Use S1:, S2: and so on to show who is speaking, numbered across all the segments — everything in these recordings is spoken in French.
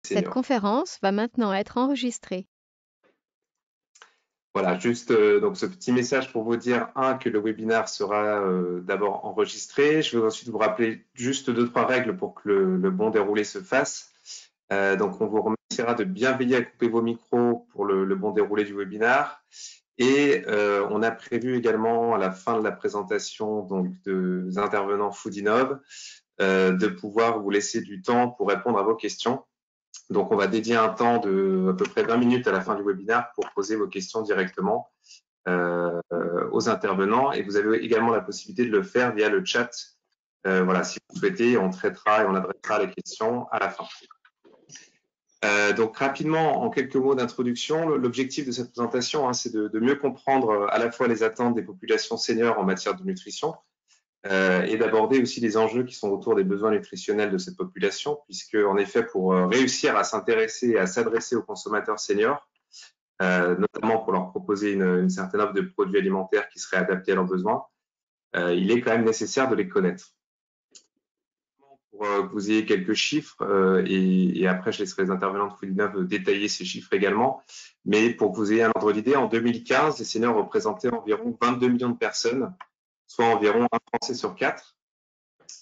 S1: Cette
S2: seniors.
S1: conférence va maintenant être enregistrée.
S2: Voilà, juste donc ce petit message pour vous dire, que le webinaire sera d'abord enregistré. Je vais ensuite vous rappeler juste 2-3 règles pour que le bon déroulé se fasse. Donc, on vous remerciera de bien veiller à couper vos micros pour le bon déroulé du webinaire. Et on a prévu également à la fin de la présentation donc, des intervenants Foodinov de pouvoir vous laisser du temps pour répondre à vos questions. Donc, on va dédier un temps de à peu près 20 minutes à la fin du webinaire pour poser vos questions directement aux intervenants. Et vous avez également la possibilité de le faire via le chat. Voilà, si vous souhaitez, on traitera et on adressera les questions à la fin. Donc rapidement, en quelques mots d'introduction, l'objectif de cette présentation, c'est de mieux comprendre à la fois les attentes des populations seniors en matière de nutrition et d'aborder aussi les enjeux qui sont autour des besoins nutritionnels de cette population, puisque en effet, pour réussir à s'intéresser et à s'adresser aux consommateurs seniors, notamment pour leur proposer une certaine offre de produits alimentaires qui seraient adaptés à leurs besoins, il est quand même nécessaire de les connaître. Pour que vous ayez quelques chiffres et après je laisserai les intervenants de Foodinov détailler ces chiffres également. Mais pour que vous ayez un ordre d'idée, en 2015, les seniors représentaient environ 22 millions de personnes, soit environ un Français sur 4.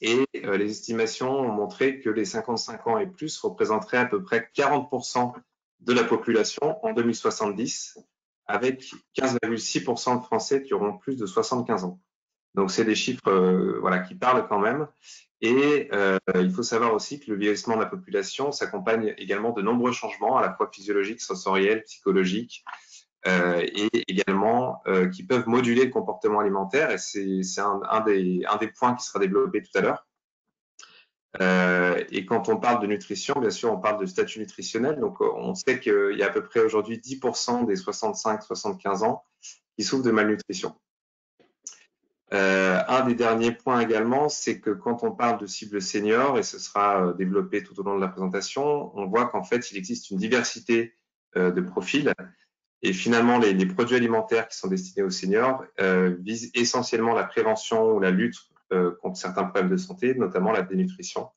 S2: Et les estimations ont montré que les 55 ans et plus représenteraient à peu près 40% de la population en 2070, avec 15,6% de Français qui auront plus de 75 ans. Donc, c'est des chiffres voilà, qui parlent quand même. Et il faut savoir aussi que le vieillissement de la population s'accompagne également de nombreux changements, à la fois physiologiques, sensoriels, psychologiques, et également qui peuvent moduler le comportement alimentaire. Et c'est un des points qui sera développé tout à l'heure. Et quand on parle de nutrition, bien sûr, on parle de statut nutritionnel. Donc, on sait qu'il y a à peu près aujourd'hui 10% des 65-75 ans qui souffrent de malnutrition. Un des derniers points également, c'est que quand on parle de cible senior, et ce sera développé tout au long de la présentation, on voit qu'en fait, il existe une diversité de profils. Et finalement, les produits alimentaires qui sont destinés aux seniors visent essentiellement la prévention ou la lutte contre certains problèmes de santé, notamment la dénutrition.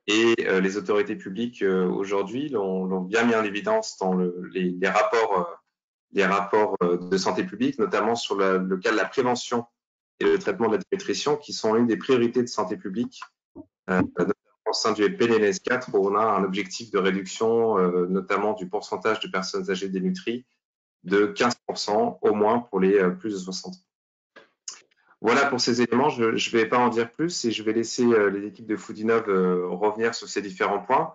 S2: Et les autorités publiques aujourd'hui l'ont bien mis en évidence dans les rapports de santé publique, notamment sur le cas de la prévention et le traitement de la dénutrition, qui sont l'une des priorités de santé publique, notamment au sein du PNLS 4, où on a un objectif de réduction, notamment du pourcentage de personnes âgées dénutries, de 15% au moins pour les plus de 60 ans. Voilà pour ces éléments, je ne vais pas en dire plus et je vais laisser les équipes de Foodinov revenir sur ces différents points.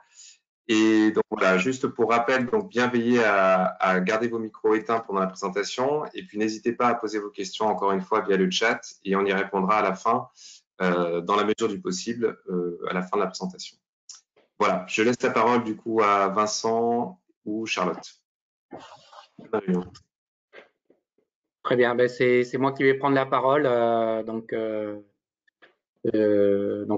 S2: Et donc voilà, juste pour rappel, donc bien veiller à garder vos micros éteints pendant la présentation et puis n'hésitez pas à poser vos questions encore une fois via le chat et on y répondra à la fin, dans la mesure du possible, à la fin de la présentation. Voilà, je laisse la parole du coup à Vincent ou Charlotte. Bonne réunion.
S3: Très bien, ben c'est moi qui vais prendre la parole. Donc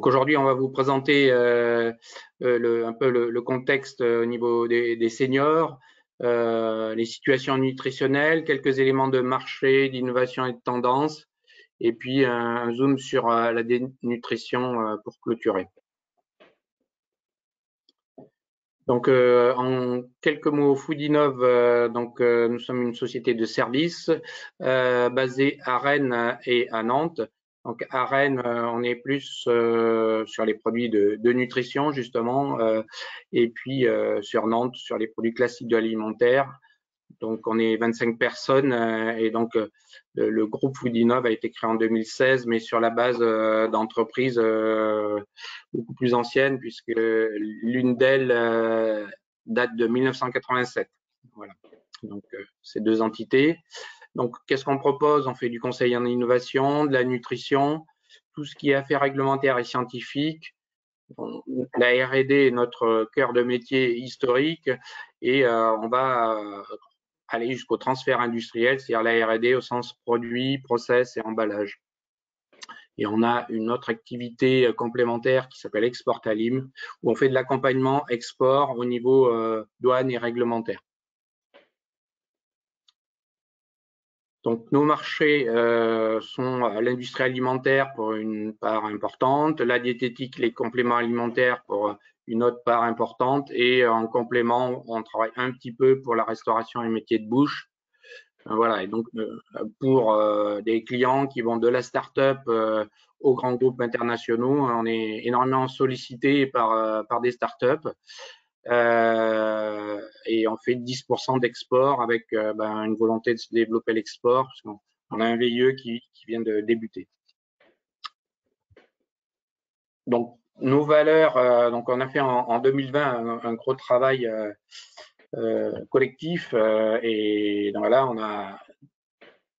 S3: aujourd'hui, on va vous présenter un peu le contexte au niveau des seniors, les situations nutritionnelles, quelques éléments de marché, d'innovation et de tendance, et puis un zoom sur la dénutrition pour clôturer. Donc, en quelques mots, Foodinov, nous sommes une société de services basée à Rennes et à Nantes. Donc, à Rennes, on est plus sur les produits de nutrition, justement, et puis sur Nantes, sur les produits classiques de l'alimentaire. Donc, on est 25 personnes et donc le groupe Foodinov a été créé en 2016, mais sur la base d'entreprises beaucoup plus anciennes, puisque l'une d'elles date de 1987. Voilà. Donc, ces deux entités. Donc, qu'est-ce qu'on propose? On fait du conseil en innovation, de la nutrition, tout ce qui est affaires réglementaires et scientifiques. La R&D est notre cœur de métier historique et on va aller jusqu'au transfert industriel, c'est-à-dire la R&D au sens produit, process et emballage. Et on a une autre activité complémentaire qui s'appelle Export Alim, où on fait de l'accompagnement export au niveau douane et réglementaire. Donc, nos marchés sont l'industrie alimentaire pour une part importante, la diététique, les compléments alimentaires pour une autre part importante. Et en complément, on travaille un petit peu pour la restauration et métiers de bouche. Voilà, et donc pour des clients qui vont de la start-up aux grands groupes internationaux, on est énormément sollicité par des start-up. Et on fait 10% d'export avec une volonté de se développer l'export, parce qu'on a un VIE qui vient de débuter. Donc, nos valeurs, donc on a fait en 2020 un gros travail collectif et donc là, on a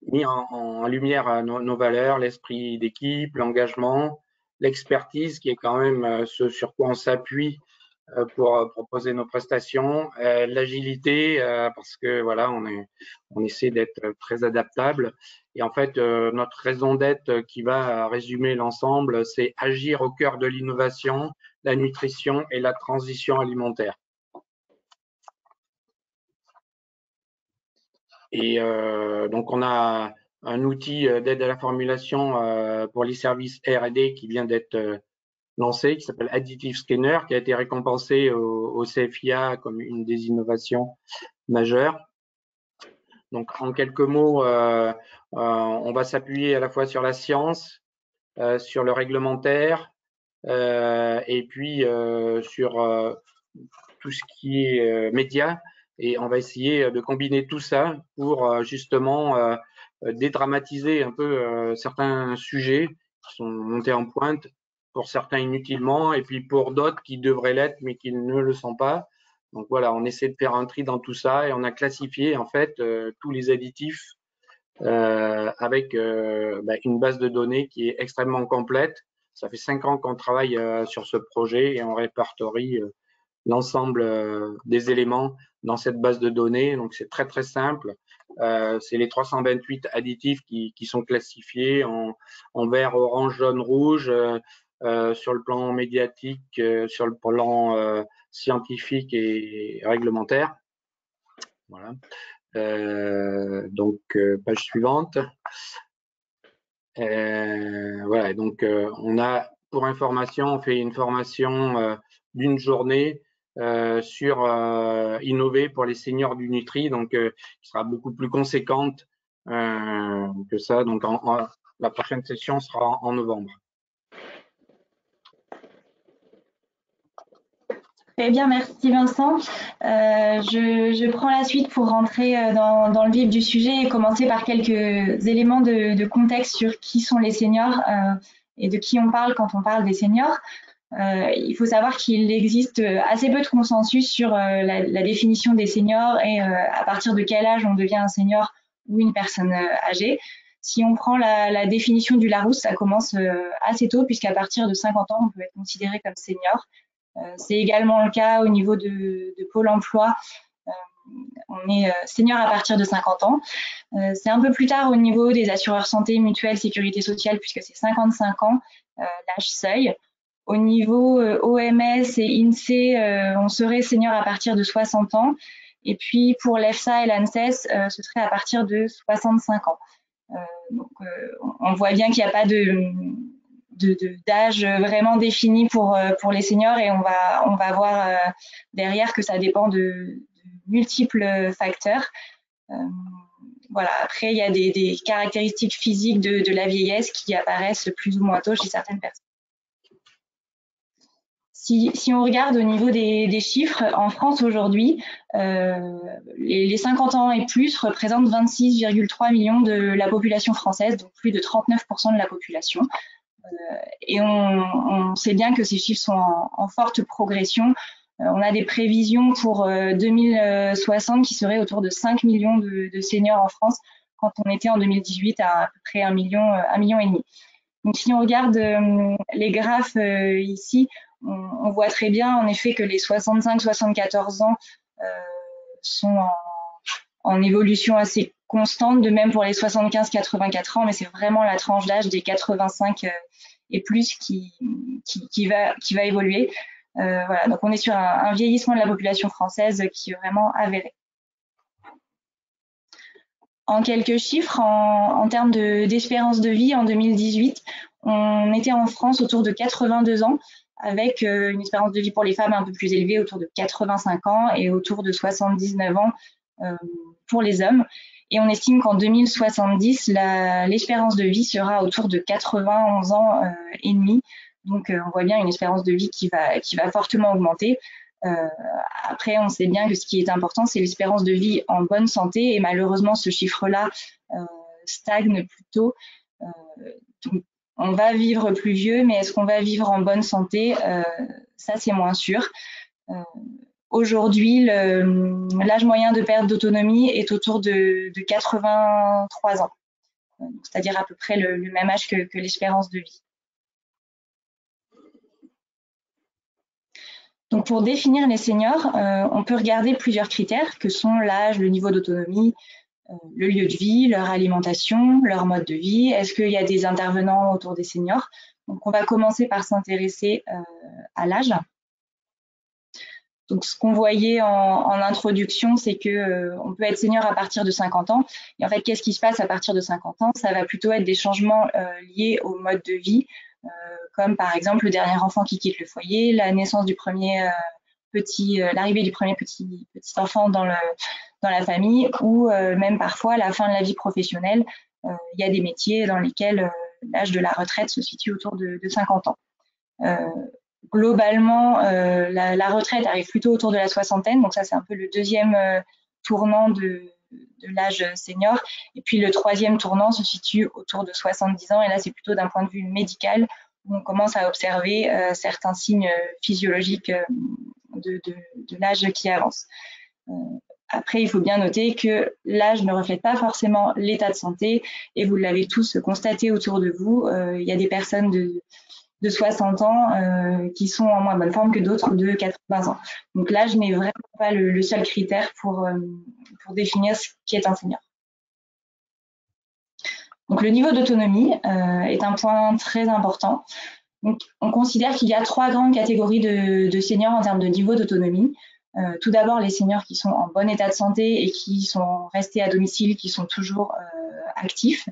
S3: mis en lumière nos valeurs, l'esprit d'équipe, l'engagement, l'expertise qui est quand même ce sur quoi on s'appuie pour proposer nos prestations, l'agilité parce que voilà, on essaie d'être très adaptable. Et en fait, notre raison d'être qui va résumer l'ensemble, c'est agir au cœur de l'innovation, la nutrition et la transition alimentaire. Et donc, on a un outil d'aide à la formulation pour les services R&D qui vient d'être lancé, qui s'appelle Additive Scanner, qui a été récompensé au CFIA comme une des innovations majeures. Donc, en quelques mots, on va s'appuyer à la fois sur la science, sur le réglementaire, et puis sur tout ce qui est médias. Et on va essayer de combiner tout ça pour justement dédramatiser un peu certains sujets qui sont montés en pointe, pour certains inutilement, et puis pour d'autres qui devraient l'être, mais qui ne le sont pas. Donc voilà, on essaie de faire un tri dans tout ça et on a classifié en fait tous les additifs avec une base de données qui est extrêmement complète. Ça fait 5 ans qu'on travaille sur ce projet et on répertorie l'ensemble des éléments dans cette base de données. Donc c'est très très simple. C'est les 328 additifs qui sont classifiés en vert, orange, jaune, rouge. Sur le plan médiatique, sur le plan scientifique et réglementaire. Voilà. Donc, page suivante. Voilà, donc on a, pour information, on fait une formation d'une journée sur innover pour les seniors du Nutri, donc qui sera beaucoup plus conséquente que ça. Donc, la prochaine session sera en novembre.
S4: Très bien, merci Vincent. Je prends la suite pour rentrer dans le vif du sujet et commencer par quelques éléments de contexte sur qui sont les seniors et de qui on parle quand on parle des seniors. Il faut savoir qu'il existe assez peu de consensus sur la définition des seniors et à partir de quel âge on devient un senior ou une personne âgée. Si on prend la définition du Larousse, ça commence assez tôt puisqu'à partir de 50 ans, on peut être considéré comme senior. C'est également le cas au niveau de Pôle emploi. On est senior à partir de 50 ans. C'est un peu plus tard au niveau des assureurs santé, mutuelle, sécurité sociale, puisque c'est 55 ans, l'âge seuil. Au niveau OMS et INSEE, on serait senior à partir de 60 ans. Et puis pour l'EFSA et l'ANSES, ce serait à partir de 65 ans. Donc on voit bien qu'il n'y a pas d'âge vraiment défini pour les seniors et on va voir derrière que ça dépend de multiples facteurs. Voilà. Après, il y a des caractéristiques physiques de la vieillesse qui apparaissent plus ou moins tôt chez certaines personnes. Si on regarde au niveau des chiffres, en France aujourd'hui, les 50 ans et plus représentent 26,3 millions de la population française, donc plus de 39% de la population. Et on sait bien que ces chiffres sont en forte progression. On a des prévisions pour 2060 qui seraient autour de 5 millions de seniors en France, quand on était en 2018 à peu près 1,5 million. Donc si on regarde les graphes ici, on voit très bien en effet que les 65-74 ans sont en évolution assez constante, de même pour les 75-84 ans, mais c'est vraiment la tranche d'âge des 85 et plus qui va évoluer. Voilà, donc on est sur un vieillissement de la population française qui est vraiment avéré. En quelques chiffres, en termes d'espérance de vie, en 2018, on était en France autour de 82 ans, avec une espérance de vie pour les femmes un peu plus élevée, autour de 85 ans, et autour de 79 ans pour les hommes. Et on estime qu'en 2070, l'espérance de vie sera autour de 91 ans et demi. Donc, on voit bien une espérance de vie qui va fortement augmenter. Après, on sait bien que ce qui est important, c'est l'espérance de vie en bonne santé. Et malheureusement, ce chiffre-là stagne plutôt. Donc, on va vivre plus vieux, mais est-ce qu'on va vivre en bonne santé? Ça, c'est moins sûr. Aujourd'hui, l'âge moyen de perte d'autonomie est autour de 83 ans, c'est-à-dire à peu près le même âge que l'espérance de vie. Donc, pour définir les seniors, on peut regarder plusieurs critères que sont l'âge, le niveau d'autonomie, le lieu de vie, leur alimentation, leur mode de vie. Est-ce qu'il y a des intervenants autour des seniors? Donc, on va commencer par s'intéresser à l'âge. Donc, ce qu'on voyait en introduction, c'est que on peut être senior à partir de 50 ans. Et en fait, qu'est-ce qui se passe à partir de 50 ans? Ça va plutôt être des changements liés au mode de vie, comme par exemple le dernier enfant qui quitte le foyer, la naissance du premier l'arrivée du premier petit enfant dans la famille, ou même parfois la fin de la vie professionnelle. Il y a des métiers dans lesquels l'âge de la retraite se situe autour de 50 ans. Globalement, la retraite arrive plutôt autour de la soixantaine, donc ça c'est un peu le deuxième tournant de l'âge senior. Et puis le troisième tournant se situe autour de 70 ans, et là c'est plutôt d'un point de vue médical, où on commence à observer certains signes physiologiques de l'âge qui avance. Après, il faut bien noter que l'âge ne reflète pas forcément l'état de santé, et vous l'avez tous constaté autour de vous, il y a des personnes de 60 ans qui sont en moins bonne forme que d'autres de 80 ans. Donc l'âge n'est vraiment pas le seul critère pour définir ce qui est un senior. Donc le niveau d'autonomie est un point très important. Donc, on considère qu'il y a 3 grandes catégories de seniors en termes de niveau d'autonomie. Tout d'abord, les seniors qui sont en bon état de santé et qui sont restés à domicile, qui sont toujours actifs.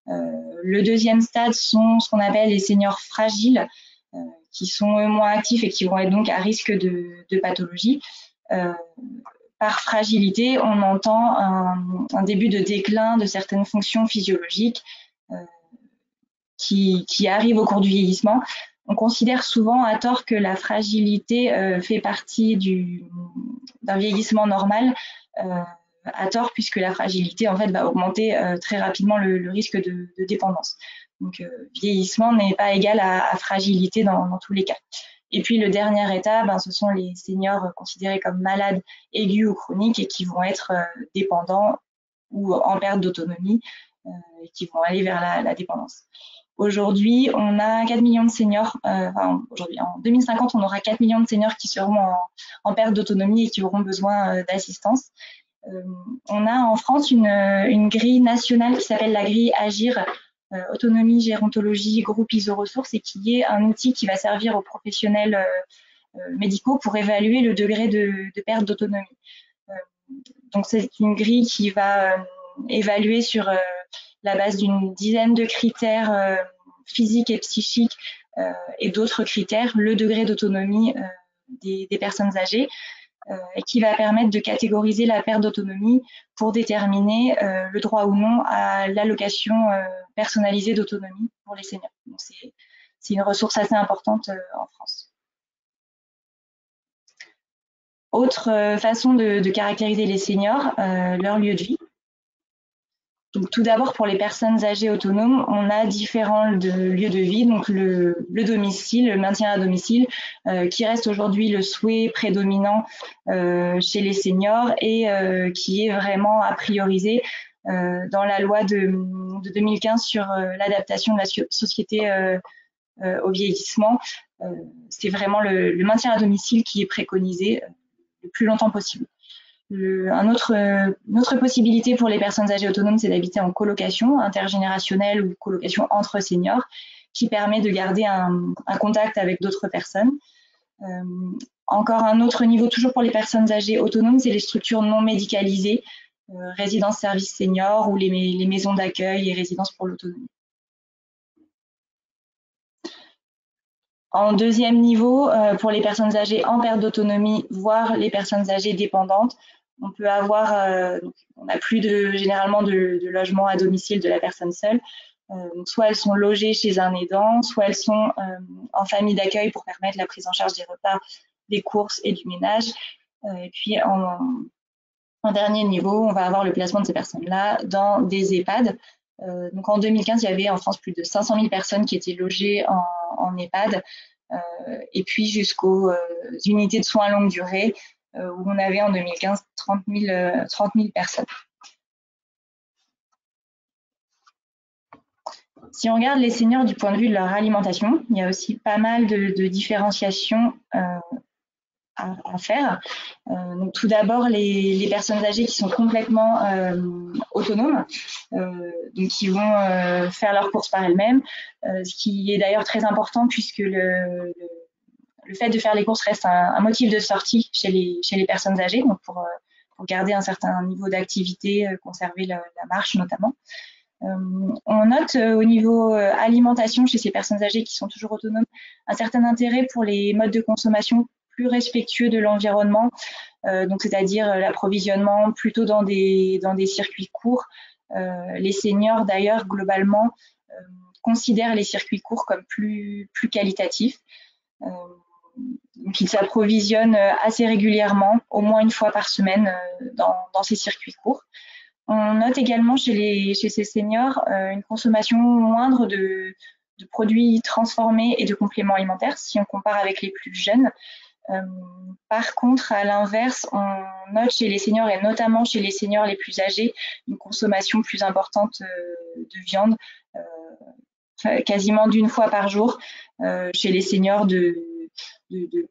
S4: Le deuxième stade sont ce qu'on appelle les seniors fragiles, qui sont moins actifs et qui vont être donc à risque de pathologie. Par fragilité, on entend un début de déclin de certaines fonctions physiologiques qui arrivent au cours du vieillissement. On considère souvent à tort que la fragilité fait partie d'un vieillissement normal, à tort, puisque la fragilité en fait va augmenter très rapidement le risque de dépendance. Donc vieillissement n'est pas égal à fragilité dans tous les cas. Et puis le dernier état, ce sont les seniors considérés comme malades aigus ou chroniques et qui vont être dépendants ou en perte d'autonomie et qui vont aller vers la dépendance. Aujourd'hui, on a 4 millions de seniors. Aujourd'hui, en 2050, on aura 4 millions de seniors qui seront en perte d'autonomie et qui auront besoin d'assistance. On a en France une grille nationale qui s'appelle la grille Agir, autonomie, gérontologie, groupe iso-ressources, et qui est un outil qui va servir aux professionnels médicaux pour évaluer le degré de perte d'autonomie. Donc c'est une grille qui va évaluer sur la base d'une dizaine de critères physiques et psychiques et d'autres critères le degré d'autonomie des personnes âgées, et qui va permettre de catégoriser la perte d'autonomie pour déterminer le droit ou non à l'allocation personnalisée d'autonomie pour les seniors. Donc c'est une ressource assez importante en France. Autre façon de caractériser les seniors, leur lieu de vie. Donc, tout d'abord, pour les personnes âgées autonomes, on a différents lieux de vie. Donc, le domicile, le maintien à domicile, qui reste aujourd'hui le souhait prédominant chez les seniors et qui est vraiment à prioriser dans la loi de 2015 sur l'adaptation de la société au vieillissement. C'est vraiment le maintien à domicile qui est préconisé le plus longtemps possible. Une autre possibilité pour les personnes âgées autonomes, c'est d'habiter en colocation intergénérationnelle ou colocation entre seniors, qui permet de garder un contact avec d'autres personnes. Encore un autre niveau, toujours pour les personnes âgées autonomes, c'est les structures non médicalisées, résidences services seniors ou les maisons d'accueil et résidences pour l'autonomie. En deuxième niveau, pour les personnes âgées en perte d'autonomie, voire les personnes âgées dépendantes, on peut avoir, on n'a plus généralement de logement à domicile de la personne seule. Donc soit elles sont logées chez un aidant, soit elles sont en famille d'accueil pour permettre la prise en charge des repas, des courses et du ménage. Et puis en dernier niveau, on va avoir le placement de ces personnes-là dans des EHPAD. Donc en 2015, il y avait en France plus de 500 000 personnes qui étaient logées en EHPAD, et puis jusqu'aux unités de soins longue durée, où on avait en 2015 30 000 personnes. Si on regarde les seniors du point de vue de leur alimentation, il y a aussi pas mal de différenciations à faire. Donc tout d'abord, les personnes âgées qui sont complètement autonomes, donc qui vont faire leurs courses par elles-mêmes, ce qui est d'ailleurs très important puisque le fait de faire les courses reste un motif de sortie chez les personnes âgées, donc pour garder un certain niveau d'activité, conserver la marche notamment. On note au niveau alimentation chez ces personnes âgées qui sont toujours autonomes un certain intérêt pour les modes de consommation plus respectueux de l'environnement, donc c'est-à-dire l'approvisionnement plutôt dans des circuits courts. Les seniors d'ailleurs globalement considèrent les circuits courts comme plus qualitatifs. Donc ils s'approvisionnent assez régulièrement, au moins une fois par semaine dans ces circuits courts. On note également chez ces seniors une consommation moindre de produits transformés et de compléments alimentaires si on compare avec les plus jeunes. Par contre, à l'inverse, on note chez les seniors et notamment chez les seniors les plus âgés une consommation plus importante de viande, quasiment d'une fois par jour chez les seniors de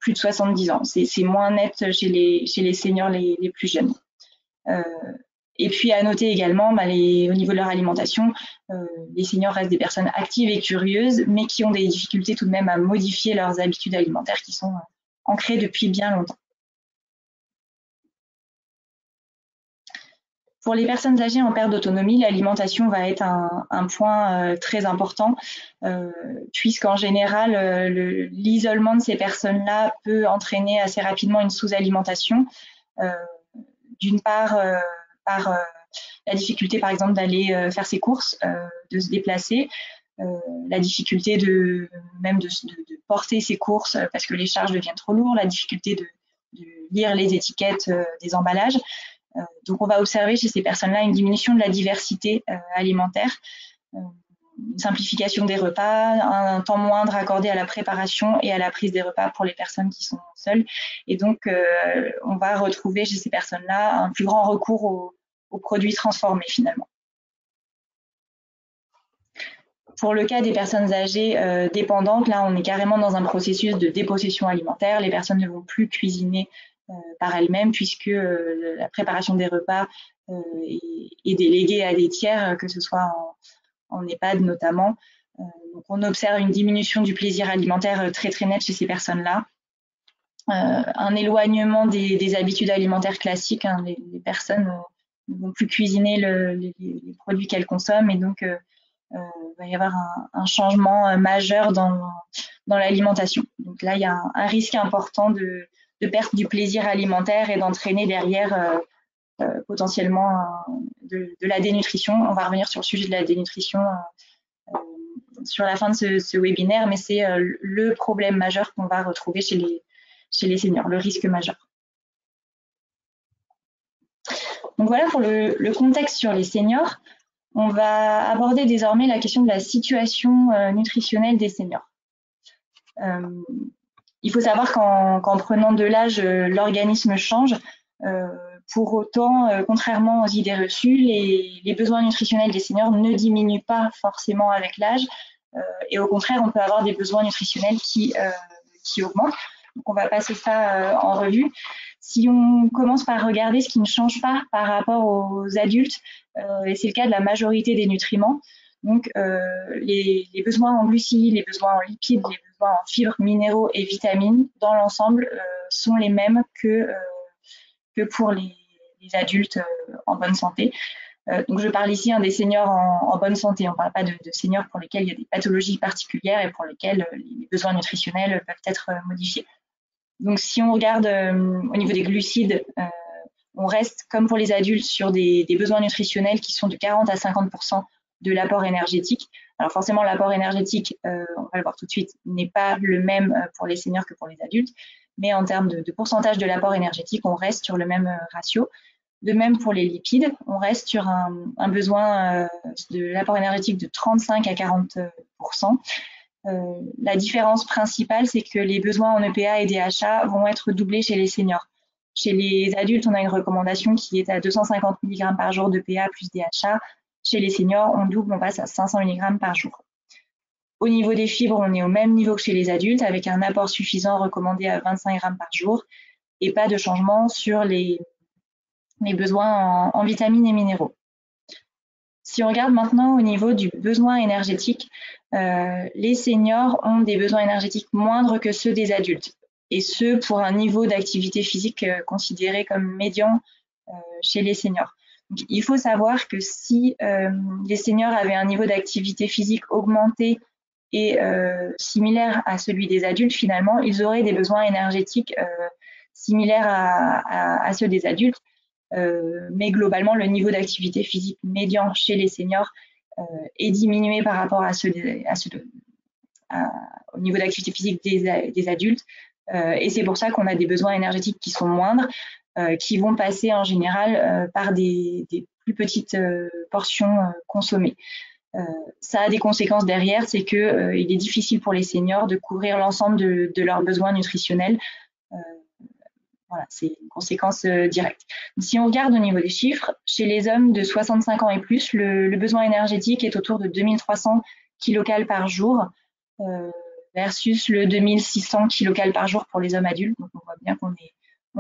S4: plus de 70 ans. C'est moins net chez les seniors les plus jeunes. Et puis à noter également, au niveau de leur alimentation, les seniors restent des personnes actives et curieuses, mais qui ont des difficultés tout de même à modifier leurs habitudes alimentaires qui sont ancrées depuis bien longtemps. Pour les personnes âgées en perte d'autonomie, l'alimentation va être un point très important, puisqu'en général, l'isolement de ces personnes-là peut entraîner assez rapidement une sous-alimentation. D'une part, par la difficulté, par exemple, d'aller faire ses courses, de se déplacer, la difficulté de porter ses courses parce que les charges deviennent trop lourdes, la difficulté de lire les étiquettes des emballages. Donc, on va observer chez ces personnes-là une diminution de la diversité alimentaire, une simplification des repas, un temps moindre accordé à la préparation et à la prise des repas pour les personnes qui sont seules. Et donc, on va retrouver chez ces personnes-là un plus grand recours aux produits transformés finalement. Pour le cas des personnes âgées dépendantes, là, on est carrément dans un processus de dépossession alimentaire. Les personnes ne vont plus cuisiner par elles-mêmes puisque la préparation des repas est déléguée à des tiers, que ce soit en EHPAD notamment. Donc on observe une diminution du plaisir alimentaire très très nette chez ces personnes-là. Un éloignement des habitudes alimentaires classiques. Hein, les personnes ne vont plus cuisiner les produits qu'elles consomment et donc il va y avoir un changement majeur dans l'alimentation. Donc là, il y a un risque important de perte du plaisir alimentaire et d'entraîner derrière potentiellement de la dénutrition. On va revenir sur le sujet de la dénutrition sur la fin de ce webinaire, mais c'est le problème majeur qu'on va retrouver chez les seniors, le risque majeur. Donc voilà pour le contexte sur les seniors. On va aborder désormais la question de la situation nutritionnelle des seniors. Il faut savoir qu'en prenant de l'âge, l'organisme change. Pour autant, contrairement aux idées reçues, les besoins nutritionnels des seniors ne diminuent pas forcément avec l'âge. Et au contraire, on peut avoir des besoins nutritionnels qui augmentent. Donc, on va passer ça en revue. Si on commence par regarder ce qui ne change pas par rapport aux adultes, et c'est le cas de la majorité des nutriments, donc les besoins en glucides, les besoins en lipides, les besoins en fibres, minéraux et vitamines, dans l'ensemble, sont les mêmes que pour les adultes en bonne santé. Donc je parle ici des seniors en bonne santé, on ne parle pas de seniors pour lesquels il y a des pathologies particulières et pour lesquels les besoins nutritionnels peuvent être modifiés. Donc si on regarde au niveau des glucides, on reste comme pour les adultes sur des besoins nutritionnels qui sont de 40 à 50% de l'apport énergétique. Alors forcément l'apport énergétique, on va le voir tout de suite, n'est pas le même pour les seniors que pour les adultes, mais en termes de pourcentage de l'apport énergétique, on reste sur le même ratio. De même pour les lipides, on reste sur un besoin de l'apport énergétique de 35 à 40%. La différence principale, c'est que les besoins en EPA et DHA vont être doublés chez les seniors. Chez les adultes, on a une recommandation qui est à 250 mg par jour d'EPA plus DHA. Chez les seniors, on double, on passe à 500 mg par jour. Au niveau des fibres, on est au même niveau que chez les adultes, avec un apport suffisant recommandé à 25 g par jour et pas de changement sur les besoins en vitamines et minéraux. Si on regarde maintenant au niveau du besoin énergétique, les seniors ont des besoins énergétiques moindres que ceux des adultes, et ce pour un niveau d'activité physique considéré comme médian chez les seniors. Donc, il faut savoir que si les seniors avaient un niveau d'activité physique augmenté et similaire à celui des adultes, finalement, ils auraient des besoins énergétiques similaires à ceux des adultes. Mais globalement, le niveau d'activité physique médian chez les seniors est diminué par rapport au niveau d'activité physique des adultes. Et c'est pour ça qu'on a des besoins énergétiques qui sont moindres, qui vont passer en général par des plus petites portions consommées. Ça a des conséquences derrière, c'est que il est difficile pour les seniors de couvrir l'ensemble de leurs besoins nutritionnels. Voilà, c'est une conséquence directe. Si on regarde au niveau des chiffres, chez les hommes de 65 ans et plus, le besoin énergétique est autour de 2300 kcal par jour versus le 2600 kcal par jour pour les hommes adultes. Donc on voit bien qu'on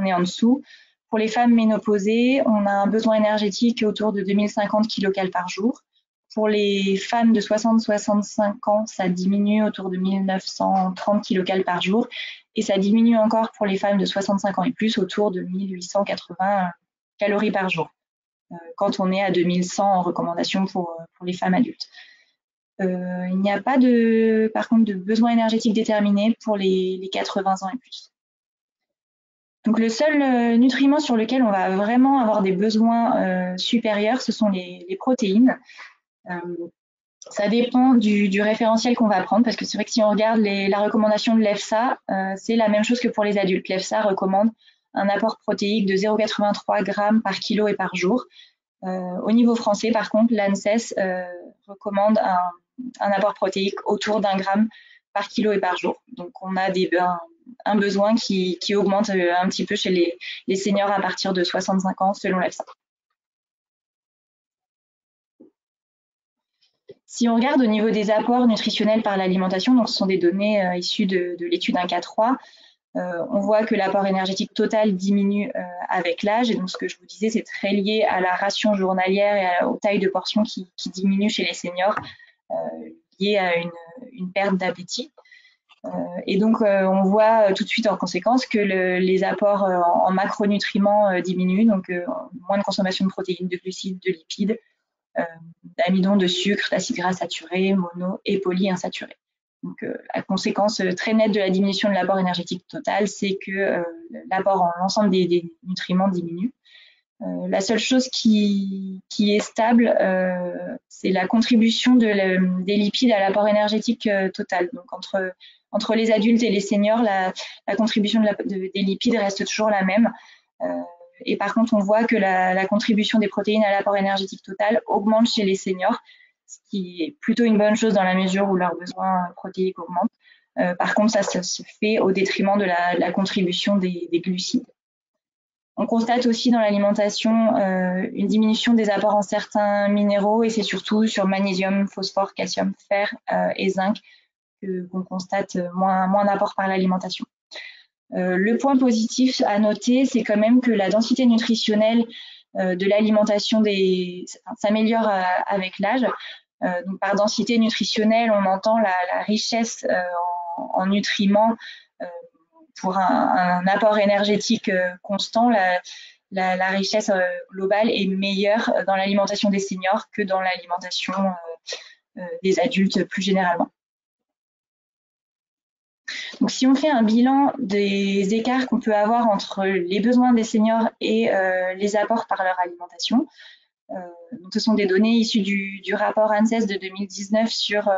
S4: est en dessous. Pour les femmes ménopausées, on a un besoin énergétique autour de 2050 kcal par jour. Pour les femmes de 60-65 ans, ça diminue autour de 1930 kcal par jour. Et ça diminue encore pour les femmes de 65 ans et plus, autour de 1880 calories par jour, quand on est à 2100 en recommandation pour les femmes adultes. Il n'y a pas par contre de besoin énergétique déterminé pour les 80 ans et plus. Donc le seul nutriment sur lequel on va vraiment avoir des besoins supérieurs, ce sont les protéines. Ça dépend du référentiel qu'on va prendre, parce que c'est vrai que si on regarde la recommandation de l'EFSA, c'est la même chose que pour les adultes. L'EFSA recommande un apport protéique de 0,83 g par kilo et par jour. Au niveau français, par contre, l'ANSES recommande un apport protéique autour d'1 gramme par kilo et par jour. Donc on a un besoin qui augmente un petit peu chez les seniors à partir de 65 ans selon l'EFSA. Si on regarde au niveau des apports nutritionnels par l'alimentation, donc ce sont des données issues de l'étude 1K3, on voit que l'apport énergétique total diminue avec l'âge. Et donc ce que je vous disais, c'est très lié à la ration journalière et aux tailles de portions qui diminuent chez les seniors, liées à une perte d'appétit. Et donc on voit tout de suite en conséquence que les apports en macronutriments diminuent, donc moins de consommation de protéines, de glucides, de lipides, d'amidon, de sucre, d'acides gras saturés, mono et polyinsaturés. Donc, la conséquence très nette de la diminution de l'apport énergétique total, c'est que l'apport en l'ensemble des nutriments diminue. La seule chose qui est stable, c'est la contribution des lipides à l'apport énergétique total. Donc, entre les adultes et les seniors, la contribution des lipides reste toujours la même. Et par contre, on voit que la contribution des protéines à l'apport énergétique total augmente chez les seniors, ce qui est plutôt une bonne chose dans la mesure où leurs besoins protéiques augmentent. Par contre, ça se fait au détriment de la contribution des glucides. On constate aussi dans l'alimentation une diminution des apports en certains minéraux, et c'est surtout sur magnésium, phosphore, calcium, fer et zinc qu'on constate moins d'apport par l'alimentation. Le point positif à noter, c'est quand même que la densité nutritionnelle de l'alimentation s'améliore avec l'âge. Donc par densité nutritionnelle, on entend la richesse en nutriments pour un apport énergétique constant. la richesse globale est meilleure dans l'alimentation des seniors que dans l'alimentation des adultes plus généralement. Donc, si on fait un bilan des écarts qu'on peut avoir entre les besoins des seniors et les apports par leur alimentation, donc ce sont des données issues du rapport ANSES de 2019 sur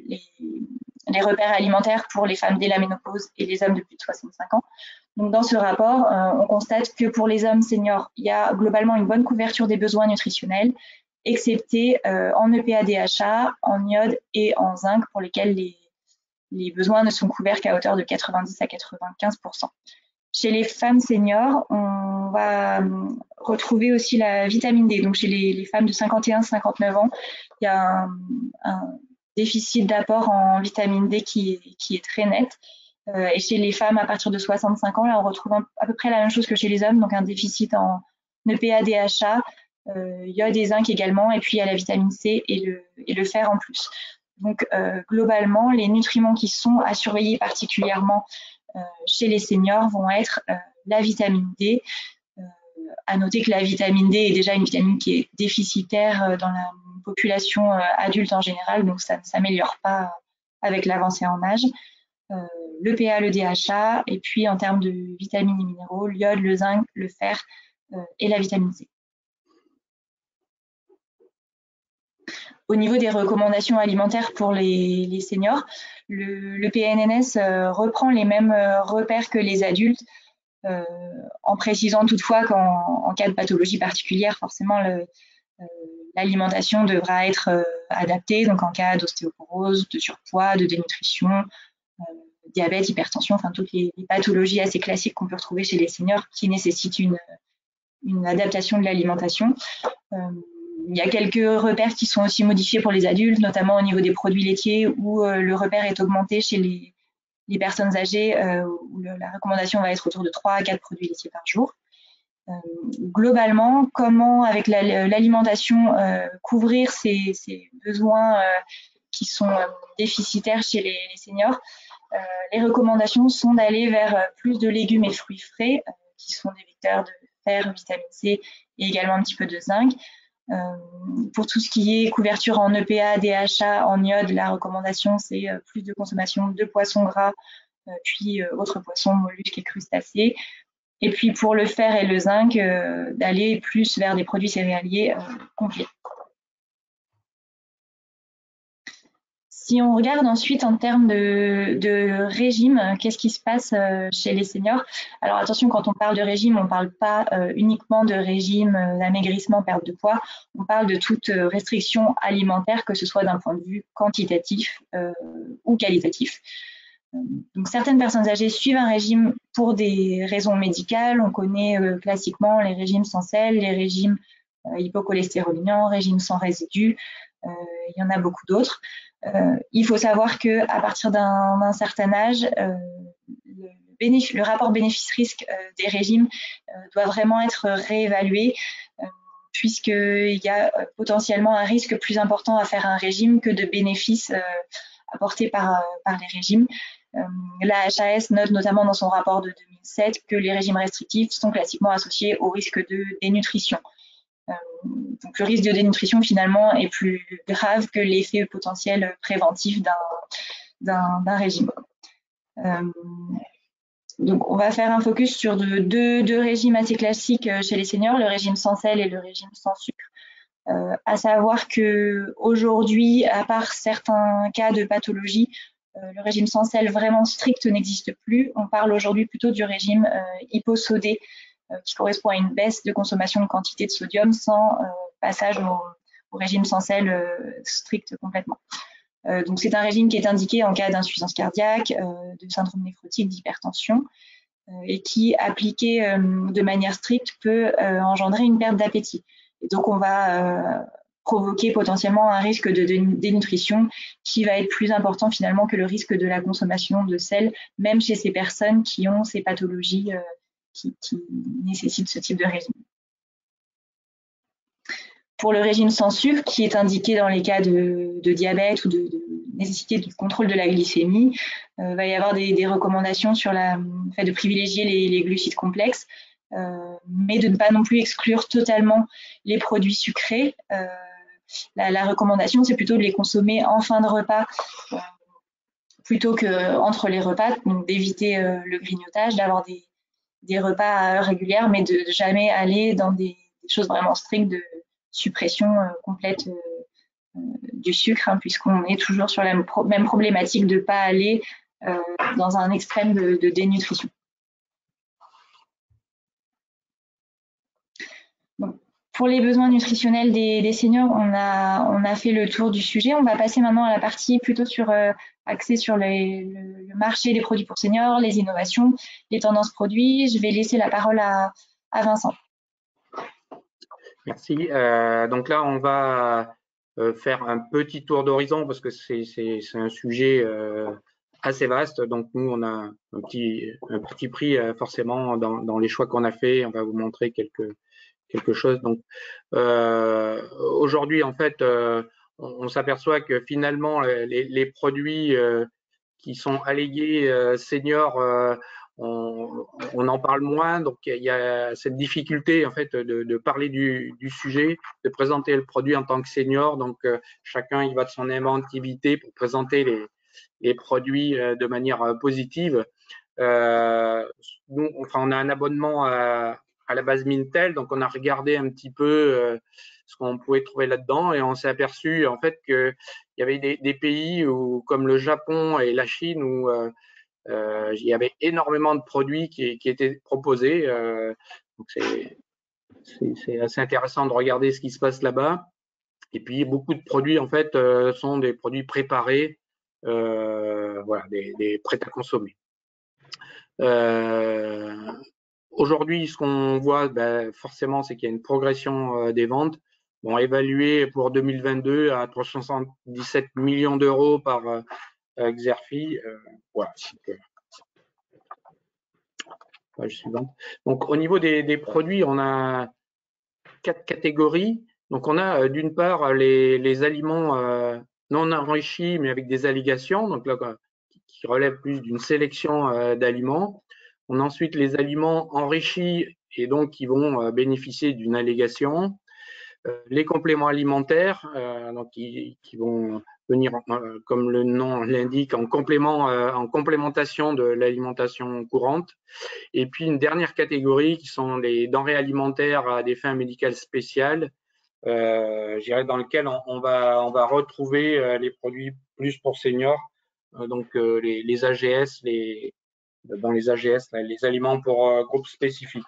S4: les repères alimentaires pour les femmes dès la ménopause et les hommes de plus de 65 ans. Donc, dans ce rapport, on constate que pour les hommes seniors, il y a globalement une bonne couverture des besoins nutritionnels, excepté en EPA-DHA, en iode et en zinc, pour lesquels les besoins ne sont couverts qu'à hauteur de 90 à 95%. Chez les femmes seniors, on va retrouver aussi la vitamine D. Donc, chez les femmes de 51-59 ans, il y a un déficit d'apport en vitamine D qui est très net. Et chez les femmes à partir de 65 ans, là, on retrouve à peu près la même chose que chez les hommes, donc un déficit en EPA, DHA, iode et zinc également, et puis il y a la vitamine C et le fer en plus. Donc, globalement, les nutriments qui sont à surveiller particulièrement chez les seniors vont être la vitamine D. À noter que la vitamine D est déjà une vitamine qui est déficitaire dans la population adulte en général, donc ça ne s'améliore pas avec l'avancée en âge. Le PA, le DHA, et puis en termes de vitamines et minéraux, l'iode, le zinc, le fer et la vitamine C. Au niveau des recommandations alimentaires pour les seniors, le PNNS reprend les mêmes repères que les adultes, en précisant toutefois qu'en cas de pathologie particulière, forcément, l'alimentation devra être adaptée, donc en cas d'ostéoporose, de surpoids, de dénutrition, diabète, hypertension, enfin toutes les pathologies assez classiques qu'on peut retrouver chez les seniors qui nécessitent une adaptation de l'alimentation. Il y a quelques repères qui sont aussi modifiés pour les adultes, notamment au niveau des produits laitiers, où le repère est augmenté chez les personnes âgées, où la recommandation va être autour de 3 à 4 produits laitiers par jour. Globalement, comment, avec l'alimentation, couvrir ces besoins qui sont déficitaires chez les seniors. Les recommandations sont d'aller vers plus de légumes et fruits frais, qui sont des vecteurs de fer, vitamine C et également un petit peu de zinc. Pour tout ce qui est couverture en EPA, DHA, en iode, la recommandation, c'est plus de consommation de poissons gras, puis autres poissons, mollusques et crustacés. Et puis pour le fer et le zinc, d'aller plus vers des produits céréaliers complets. Si on regarde ensuite en termes de régime, qu'est-ce qui se passe chez les seniors? Alors attention, quand on parle de régime, on ne parle pas uniquement de régime d'amaigrissement, perte de poids, on parle de toute restriction alimentaire, que ce soit d'un point de vue quantitatif ou qualitatif. Donc, certaines personnes âgées suivent un régime pour des raisons médicales. On connaît classiquement les régimes sans sel, les régimes hypocholestérolinants, régimes sans résidus. Il y en a beaucoup d'autres. Il faut savoir qu'à partir d'un certain âge, le rapport bénéfice-risque des régimes doit vraiment être réévalué, puisqu'il y a potentiellement un risque plus important à faire un régime que de bénéfices apportés par les régimes. La HAS note notamment dans son rapport de 2007 que les régimes restrictifs sont classiquement associés au risque de dénutrition. Donc le risque de dénutrition finalement est plus grave que l'effet potentiel préventif d'un régime. Donc on va faire un focus sur deux régimes assez classiques chez les seniors, le régime sans sel et le régime sans sucre. À savoir qu'aujourd'hui, à part certains cas de pathologie, le régime sans sel vraiment strict n'existe plus. On parle aujourd'hui plutôt du régime hyposodé, qui correspond à une baisse de consommation de quantité de sodium sans passage au régime sans sel strict complètement. Donc c'est un régime qui est indiqué en cas d'insuffisance cardiaque, de syndrome néphrotique, d'hypertension, et qui, appliqué de manière stricte, peut engendrer une perte d'appétit. Et donc on va provoquer potentiellement un risque de dénutrition qui va être plus important finalement que le risque de la consommation de sel, même chez ces personnes qui ont ces pathologies qui nécessitent ce type de régime. Pour le régime sans sucre, qui est indiqué dans les cas de diabète ou de nécessité du contrôle de la glycémie, va y avoir des recommandations sur le fait de privilégier les glucides complexes, mais de ne pas non plus exclure totalement les produits sucrés. La recommandation, c'est plutôt de les consommer en fin de repas plutôt qu'entre les repas, donc d'éviter le grignotage, d'avoir des repas à heure régulière, mais de jamais aller dans des choses vraiment strictes de suppression complète du sucre, puisqu'on est toujours sur la même problématique de ne pas aller dans un extrême de dénutrition. Donc, pour les besoins nutritionnels des seniors, on a fait le tour du sujet. On va passer maintenant à la partie plutôt axée sur le marché des produits pour seniors, les innovations, les tendances produits. Je vais laisser la parole à Vincent.
S3: Merci. Donc là, on va faire un petit tour d'horizon parce que c'est un sujet assez vaste. Donc nous, on a un petit prix forcément dans les choix qu'on a fait. On va vous montrer quelque chose. Donc aujourd'hui, en fait, on s'aperçoit que finalement les produits qui sont allégués seniors, on en parle moins. Donc il y a cette difficulté en fait de parler du sujet, de présenter le produit en tant que senior. Donc chacun il va de son inventivité pour présenter les produits de manière positive. Nous, enfin, on a un abonnement à la base Mintel, donc on a regardé un petit peu ce qu'on pouvait trouver là-dedans et on s'est aperçu en fait qu'il y avait des pays où, comme le Japon et la Chine où il y avait énormément de produits qui étaient proposés. Donc c'est assez intéressant de regarder ce qui se passe là-bas. Et puis beaucoup de produits en fait sont des produits préparés, voilà, des prêts à consommer. Aujourd'hui, ce qu'on voit, forcément, c'est qu'il y a une progression des ventes. Bon, évalué pour 2022 à 377 millions d'euros par Xerfi. Voilà. Page suivante. Donc, au niveau des produits, on a 4 catégories. Donc, on a d'une part les aliments non enrichis, mais avec des allégations. Donc là, qui relèvent plus d'une sélection d'aliments. On a ensuite les aliments enrichis et donc qui vont bénéficier d'une allégation. Les compléments alimentaires, donc qui vont venir, comme le nom l'indique, en complémentation de l'alimentation courante. Et puis une dernière catégorie qui sont les denrées alimentaires à des fins médicales spéciales, je dirais dans lequel on va retrouver les produits plus pour seniors, donc les AGS, dans les AGS, les aliments pour groupes spécifiques.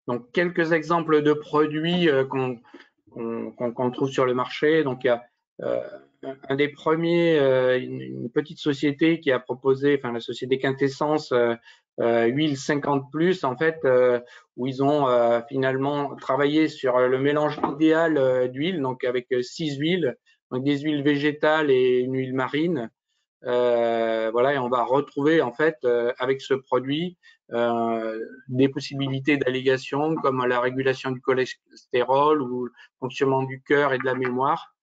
S3: Donc, quelques exemples de produits qu'on trouve sur le marché. Donc, il y a un des premiers, une petite société qui a proposé, enfin la société Quintessence, huile 50+, en fait, où ils ont finalement travaillé sur le mélange idéal d'huile, donc avec 6 huiles, donc des huiles végétales et une huile marine. Voilà, et on va retrouver en fait avec ce produit des possibilités d'allégation comme la régulation du cholestérol ou le fonctionnement du cœur et de la mémoire.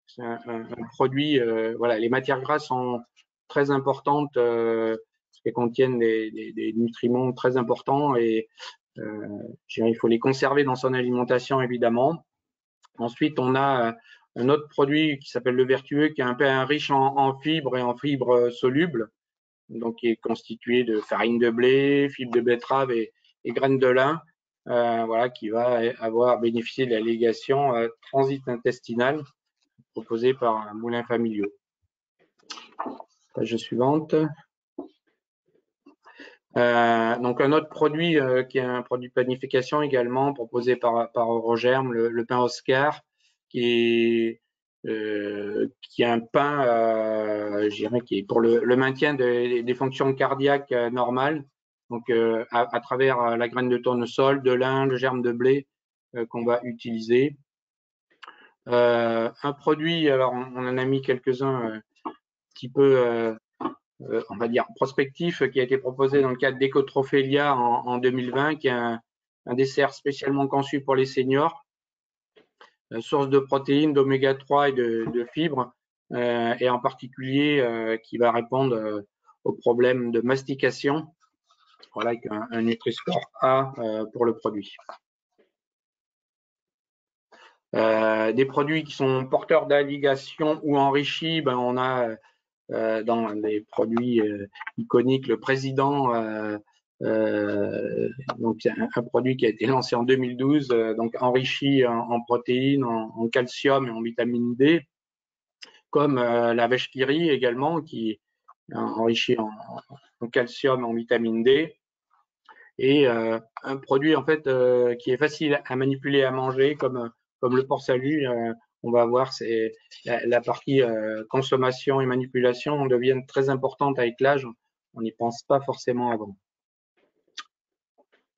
S3: C'est un produit, voilà, les matières grasses sont très importantes parce qu'elles contiennent des nutriments très importants et il faut les conserver dans son alimentation évidemment. Ensuite, on a un autre produit qui s'appelle le Vertueux, qui est un peu riche en fibres et en fibres solubles, donc qui est constitué de farine de blé, fibres de betterave et graines de lin, voilà, qui va avoir bénéficié de la légation transit intestinale proposée par Moulins Familiaux. Page suivante. Donc un autre produit qui est un produit de panification également proposé par Eurogerm, le pain Oscar, qui est un pain, je dirais, qui est pour le maintien des fonctions cardiaques normales, donc à travers la graine de tournesol, de lin, le germe de blé qu'on va utiliser. Un produit, alors on en a mis quelques-uns un petit peu on va dire prospectif, qui a été proposé dans le cadre d'Ecotrophelia en 2020, qui est un dessert spécialement conçu pour les seniors, source de protéines, d'oméga 3 et de fibres, et en particulier qui va répondre aux problèmes de mastication voilà, avec un Nutri-Score A pour le produit. Des produits qui sont porteurs d'alligation ou enrichis, ben on a dans les produits iconiques le Président, donc un produit qui a été lancé en 2012, donc enrichi en protéines, en calcium et en vitamine D, comme la vache qui rit également, qui est enrichi en calcium et en vitamine D, et un produit en fait qui est facile à manipuler, à manger, comme le port salut. On va voir, c'est la partie consommation et manipulation devient très importante avec l'âge. On n'y pense pas forcément avant.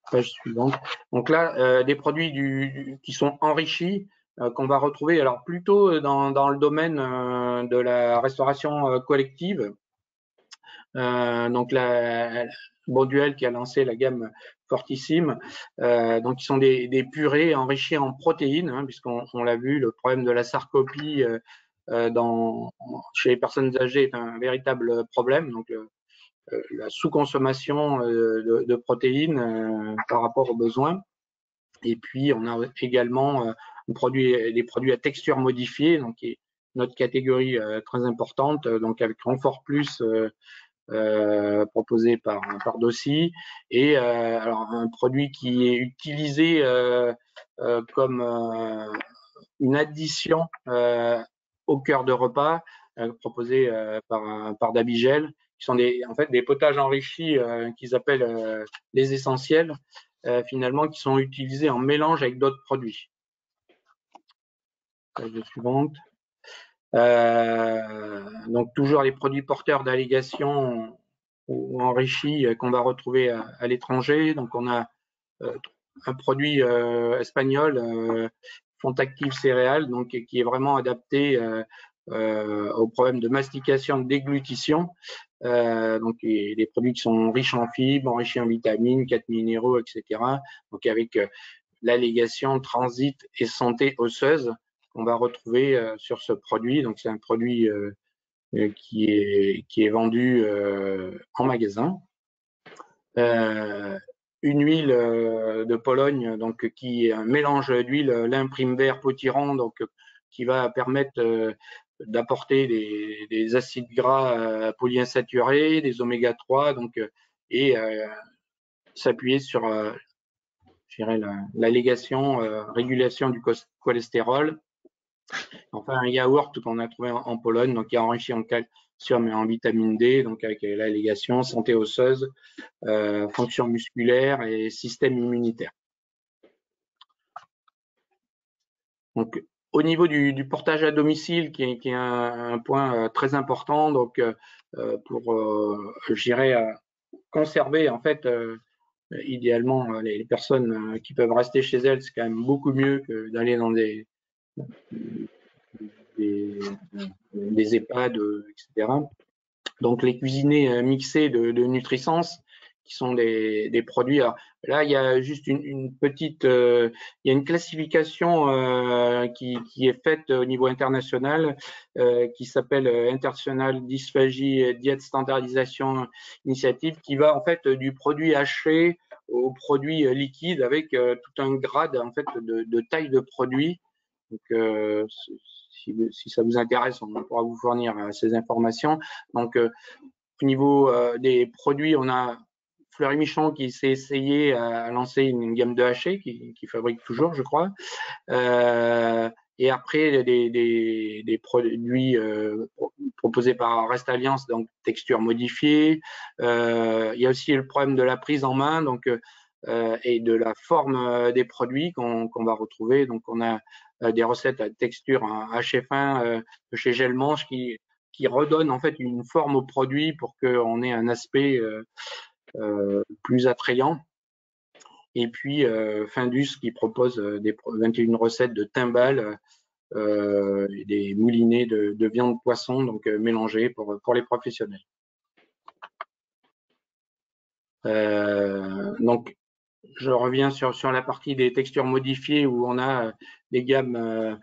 S3: Page suivante. Donc là, des produits qui sont enrichis, qu'on va retrouver alors plutôt dans le domaine de la restauration collective. Donc Bonduelle qui a lancé la gamme Fortissime, donc qui sont des purées enrichies en protéines, hein, puisqu'on l'a vu, le problème de la sarcopie chez les personnes âgées est un véritable problème. Donc la sous-consommation de protéines par rapport aux besoins. Et puis on a également des produits à texture modifiée, donc qui est notre catégorie très importante, donc avec Renfort Plus proposé par Dossi, et alors un produit qui est utilisé comme une addition au cœur de repas, proposé par Dabigel, qui sont en fait des potages enrichis qu'ils appellent les essentiels, finalement, qui sont utilisés en mélange avec d'autres produits. Page suivante. Donc toujours les produits porteurs d'allégations ou enrichis qu'on va retrouver à l'étranger. Donc on a un produit espagnol, Fontactive céréales, donc qui est vraiment adapté au problème de mastication, de déglutition. Donc les produits qui sont riches en fibres, enrichis en vitamines, 4 minéraux, etc. Donc avec l'allégation transit et santé osseuse qu'on va retrouver sur ce produit. Donc c'est un produit qui est vendu en magasin. Une huile de Pologne, donc qui est un mélange d'huile lin prime vert potiron, donc qui va permettre d'apporter des acides gras polyinsaturés, des oméga 3, donc et s'appuyer sur l'allégation, régulation du cholestérol. Enfin, un yaourt qu'on a trouvé en Pologne, donc qui est enrichi en calcium et en vitamine D, donc avec l'allégation santé osseuse, fonction musculaire et système immunitaire. Donc, au niveau du portage à domicile, qui est un point très important, donc pour, j'irais conserver en fait idéalement les personnes qui peuvent rester chez elles, c'est quand même beaucoup mieux que d'aller dans des EHPAD, etc. Donc les cuisinés mixés de Nutrisens, qui sont des produits. Alors, là, il y a juste une petite, il y a une classification qui est faite au niveau international, qui s'appelle International Dysphagie Diète Standardisation Initiative, qui va en fait du produit haché au produit liquide avec tout un grade en fait de taille de produit. Donc si ça vous intéresse, on pourra vous fournir ces informations. Donc au niveau des produits, on a Fleury Michon qui s'est essayé à lancer une gamme de hachés qui fabrique toujours, je crois. Et après, des produits proposés par Rest Alliance, donc texture modifiée. Il y a aussi le problème de la prise en main, donc et de la forme des produits qu'on va retrouver. Donc, on a des recettes à texture haché fin de chez Gelmanche qui redonne en fait une forme au produit pour qu'on ait un aspect plus attrayant. Et puis Findus qui propose des 21 recettes de timbales, des moulinets de viande poisson, donc mélangés pour les professionnels. Donc je reviens sur la partie des textures modifiées où on a des gammes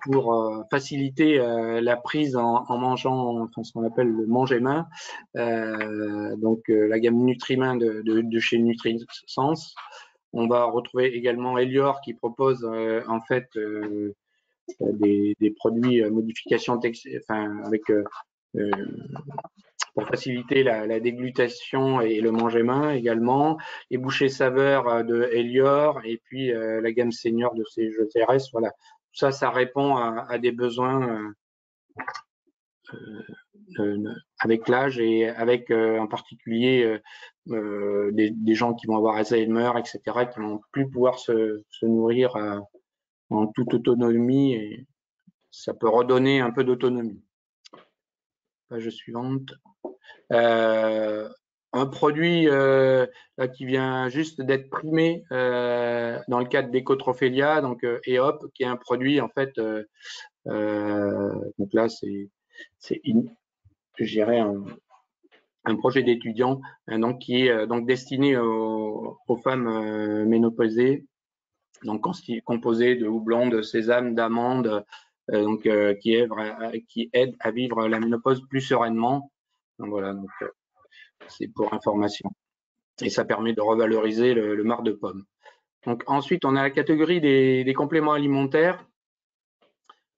S3: pour faciliter la prise en mangeant, enfin, ce qu'on appelle le manger-main, donc la gamme Nutrimain de chez Nutrisens. On va retrouver également Elior qui propose en fait des produits modification avec pour faciliter la déglutation et le manger-main également, les bouchées saveurs de Elior et puis la gamme senior de CGTRS. Voilà, tout ça, ça répond à des besoins avec l'âge et avec en particulier des gens qui vont avoir Alzheimer, etc., qui vont plus pouvoir se nourrir en toute autonomie, et ça peut redonner un peu d'autonomie. Page suivante. Un produit là, qui vient juste d'être primé dans le cadre d'Ecotrophelia, donc EOP, qui est un produit en fait, donc là c'est je dirais un projet d'étudiant donc qui est donc destiné aux femmes ménopausées, donc composé de houblon, de sésame, d'amande, donc qui aide à vivre la ménopause plus sereinement. Donc voilà, donc c'est pour information. Et ça permet de revaloriser le marc de pomme. Donc ensuite, on a la catégorie des compléments alimentaires,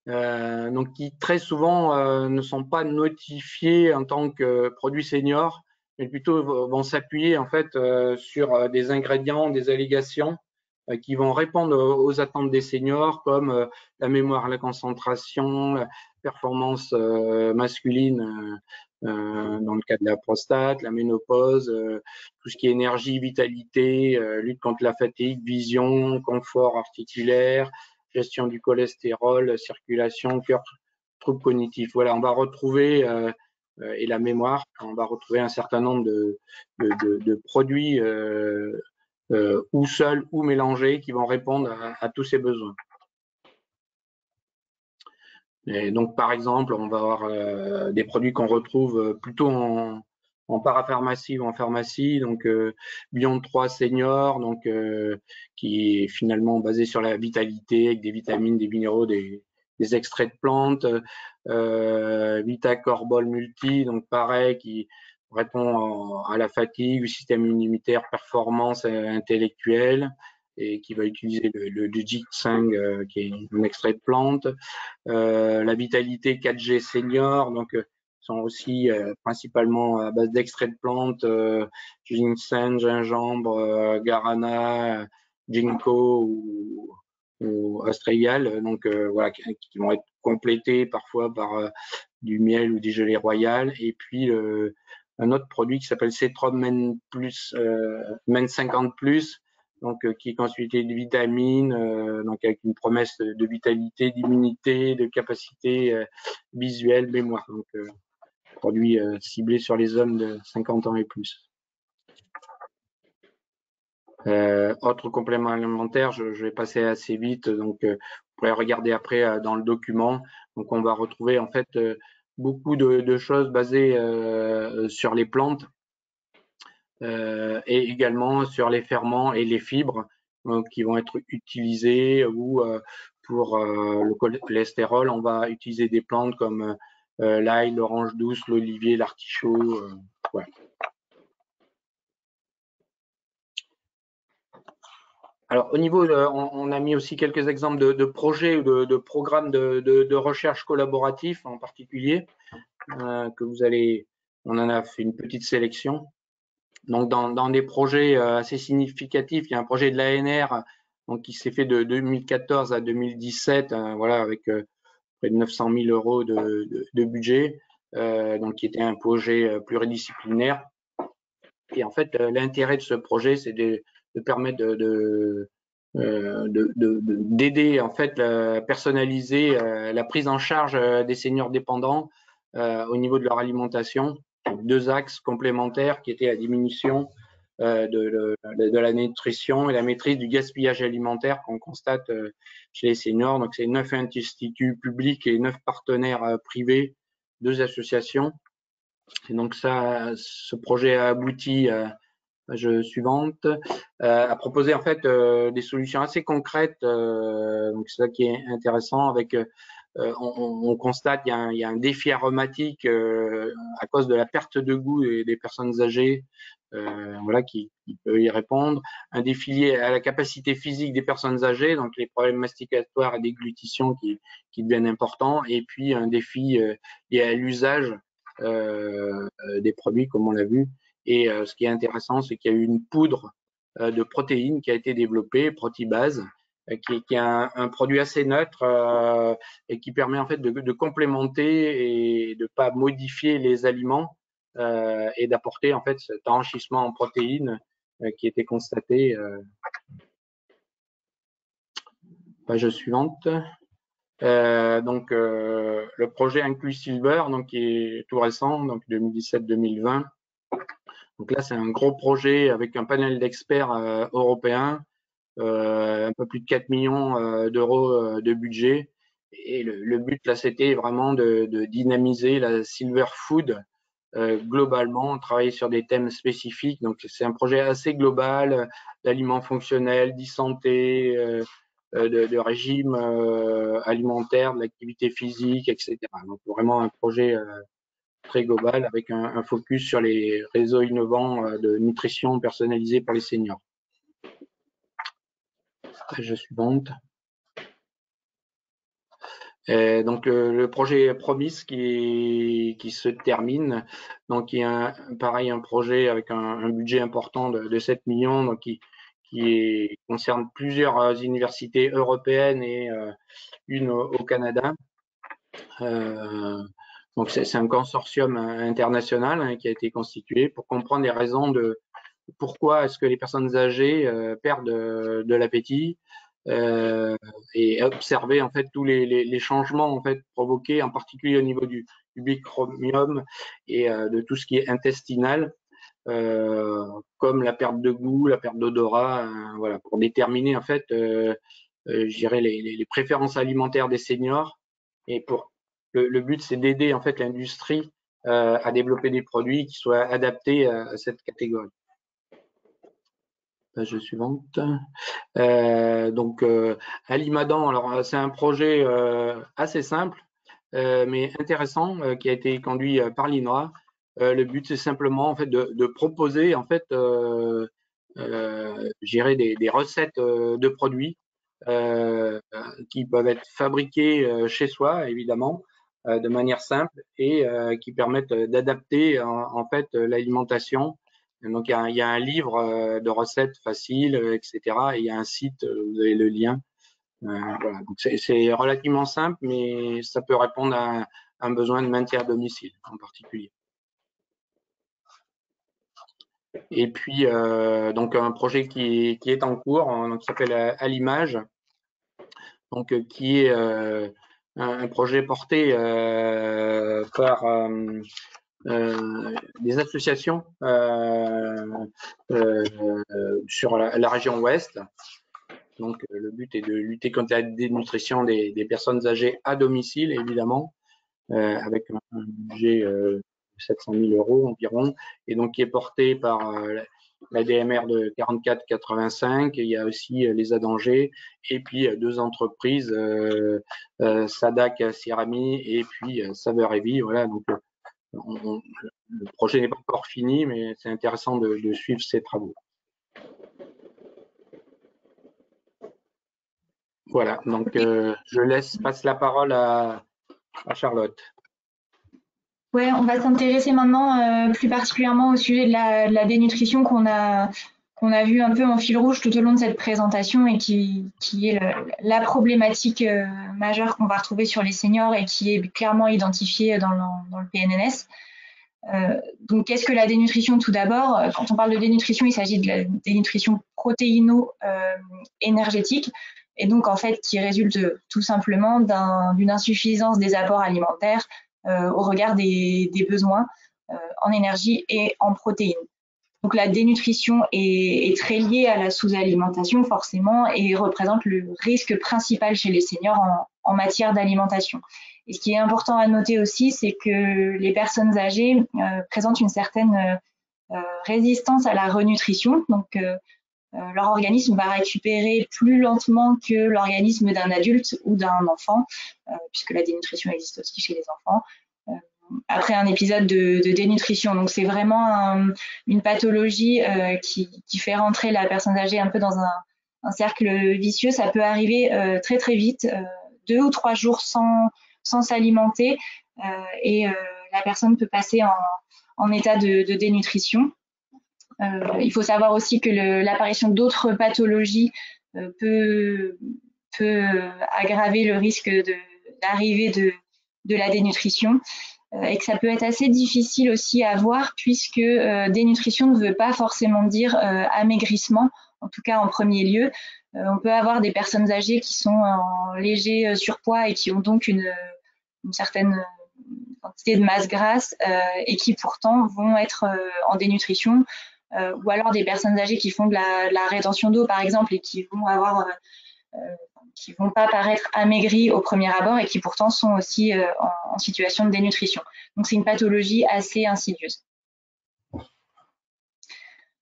S3: donc qui très souvent ne sont pas notifiés en tant que produits seniors, mais plutôt vont s'appuyer en fait sur des ingrédients, des allégations qui vont répondre aux attentes des seniors, comme la mémoire, la concentration, la performance masculine dans le cas de la prostate, la ménopause, tout ce qui est énergie, vitalité, lutte contre la fatigue, vision, confort articulaire, gestion du cholestérol, circulation, cœur, troubles cognitifs. Voilà, on va retrouver et la mémoire, on va retrouver un certain nombre de produits ou seuls ou mélangés qui vont répondre à tous ces besoins. Et donc, par exemple, on va avoir des produits qu'on retrouve plutôt en parapharmacie ou en pharmacie, donc Beyond 3 Senior, donc qui est finalement basé sur la vitalité avec des vitamines, des minéraux, des extraits de plantes, Vitacorbol Multi, donc pareil, qui répond à la fatigue, au système immunitaire, performance intellectuelle, et qui va utiliser le ginseng qui est un extrait de plante, la vitalité 4G senior, donc sont aussi principalement à base d'extraits de plantes, ginseng, gingembre, guarana, ginkgo ou astragal, donc voilà, qui vont être complétés parfois par du miel ou du gelée royal, et puis un autre produit qui s'appelle Cetrom Men Plus, Men 50 Plus, donc qui est constitué de vitamines, donc avec une promesse de vitalité, d'immunité, de capacité visuelle, mémoire. Donc produit ciblé sur les hommes de 50 ans et plus. Autre complément alimentaire, je vais passer assez vite, donc vous pourrez regarder après dans le document. Donc on va retrouver en fait beaucoup de choses basées sur les plantes et également sur les ferments et les fibres qui vont être utilisés, ou pour le cholestérol, on va utiliser des plantes comme l'ail, l'orange douce, l'olivier, l'artichaut. Ouais. Alors au niveau, on a mis aussi quelques exemples de projets ou de programmes de recherche collaboratifs en particulier que vous allez, on en a fait une petite sélection. Donc dans des projets assez significatifs, il y a un projet de l'ANR donc qui s'est fait de 2014 à 2017, voilà, avec près de 900 000 euros de budget, donc qui était un projet pluridisciplinaire. Et en fait, l'intérêt de ce projet, c'est de permettre d'aider en fait personnaliser la prise en charge des seniors dépendants au niveau de leur alimentation. Deux axes complémentaires qui étaient la diminution de la nutrition et la maîtrise du gaspillage alimentaire qu'on constate chez les seniors. Donc c'est 9 instituts publics et 9 partenaires privés, 2 associations. Et donc ça, ce projet a abouti Page suivante, a proposé en fait des solutions assez concrètes. Donc c'est ça qui est intéressant. Avec, on constate qu'il y a un défi aromatique à cause de la perte de goût des personnes âgées. Voilà, qui peut y répondre. Un défi lié à la capacité physique des personnes âgées, donc les problèmes masticatoires et déglutition qui deviennent importants. Et puis un défi lié à l'usage des produits, comme on l'a vu. Et ce qui est intéressant, c'est qu'il y a eu une poudre de protéines qui a été développée, Protibase, qui est un produit assez neutre et qui permet en fait de complémenter et de pas modifier les aliments et d'apporter en fait cet enrichissement en protéines qui était constaté. Page suivante. Donc le projet Inclus Silver, donc qui est tout récent, donc 2017-2020. Donc là, c'est un gros projet avec un panel d'experts européens, un peu plus de 4 millions d'euros de budget. Et le but là, c'était vraiment de dynamiser la silver food globalement, travailler sur des thèmes spécifiques. Donc c'est un projet assez global d'aliments fonctionnels, d'e-santé, de régime alimentaire, de l'activité physique, etc. Donc vraiment un projet très global avec un focus sur les réseaux innovants de nutrition personnalisée pour les seniors. Page suivante. Donc le projet Promise qui se termine, donc il y a pareil un projet avec un budget important de 7 millions, donc qui concerne plusieurs universités européennes et une au Canada. Donc c'est un consortium international qui a été constitué pour comprendre les raisons de pourquoi est-ce que les personnes âgées perdent de l'appétit et observer en fait tous les changements en fait provoqués, en particulier au niveau du microbiome et de tout ce qui est intestinal, comme la perte de goût, la perte d'odorat, voilà, pour déterminer en fait, je dirais les préférences alimentaires des seniors. Et pour le but, c'est d'aider en fait l'industrie à développer des produits qui soient adaptés à cette catégorie. Page suivante. Donc Alimadan, alors c'est un projet assez simple mais intéressant qui a été conduit par l'INRA. Le but c'est simplement en fait de proposer en fait gérer des recettes de produits qui peuvent être fabriqués chez soi évidemment de manière simple et qui permettent d'adapter en fait l'alimentation. Donc il y a un livre de recettes faciles, etc. Et il y a un site, vous avez le lien. Voilà. Donc c'est relativement simple, mais ça peut répondre à un besoin de maintien à domicile en particulier. Et puis donc un projet qui est en cours, donc qui s'appelle À l'image, donc qui est un projet porté par des associations sur la région ouest. Donc, le but est de lutter contre la dénutrition des personnes âgées à domicile, évidemment, avec un budget de 700 000 € environ, et donc qui est porté par la DMR de 44-85. Il y a aussi les Adangers, et puis deux entreprises, Sadak Sirami et puis Saveur et Vie. Voilà, donc le projet n'est pas encore fini, mais c'est intéressant de suivre ces travaux. Voilà, donc je passe la parole à Charlotte.
S4: Ouais, on va s'intéresser maintenant plus particulièrement au sujet de la dénutrition qu'on a vu un peu en fil rouge tout au long de cette présentation et qui est la problématique majeure qu'on va retrouver sur les seniors et qui est clairement identifiée dans le PNNS. Donc, qu'est-ce que la dénutrition tout d'abord? Quand on parle de dénutrition, il s'agit de la dénutrition protéino-énergétique et donc en fait qui résulte tout simplement d'une insuffisance des apports alimentaires au regard des besoins en énergie et en protéines. Donc la dénutrition est très liée à la sous-alimentation forcément et représente le risque principal chez les seniors en matière d'alimentation. Et ce qui est important à noter aussi, c'est que les personnes âgées présentent une certaine résistance à la renutrition. Donc, leur organisme va récupérer plus lentement que l'organisme d'un adulte ou d'un enfant, puisque la dénutrition existe aussi chez les enfants, après un épisode de dénutrition. Donc c'est vraiment une pathologie qui fait rentrer la personne âgée un peu dans un cercle vicieux. Ça peut arriver très très vite, 2 ou 3 jours sans s'alimenter, et la personne peut passer en état de dénutrition. Il faut savoir aussi que l'apparition d'autres pathologies peut aggraver le risque d'arrivée de la dénutrition, et que ça peut être assez difficile aussi à voir, puisque dénutrition ne veut pas forcément dire amaigrissement, en tout cas en premier lieu. On peut avoir des personnes âgées qui sont en léger surpoids et qui ont donc une certaine quantité de masse grasse, et qui pourtant vont être en dénutrition, ou alors des personnes âgées qui font de la rétention d'eau par exemple et qui vont pas paraître amaigries au premier abord et qui pourtant sont aussi en situation de dénutrition. Donc c'est une pathologie assez insidieuse.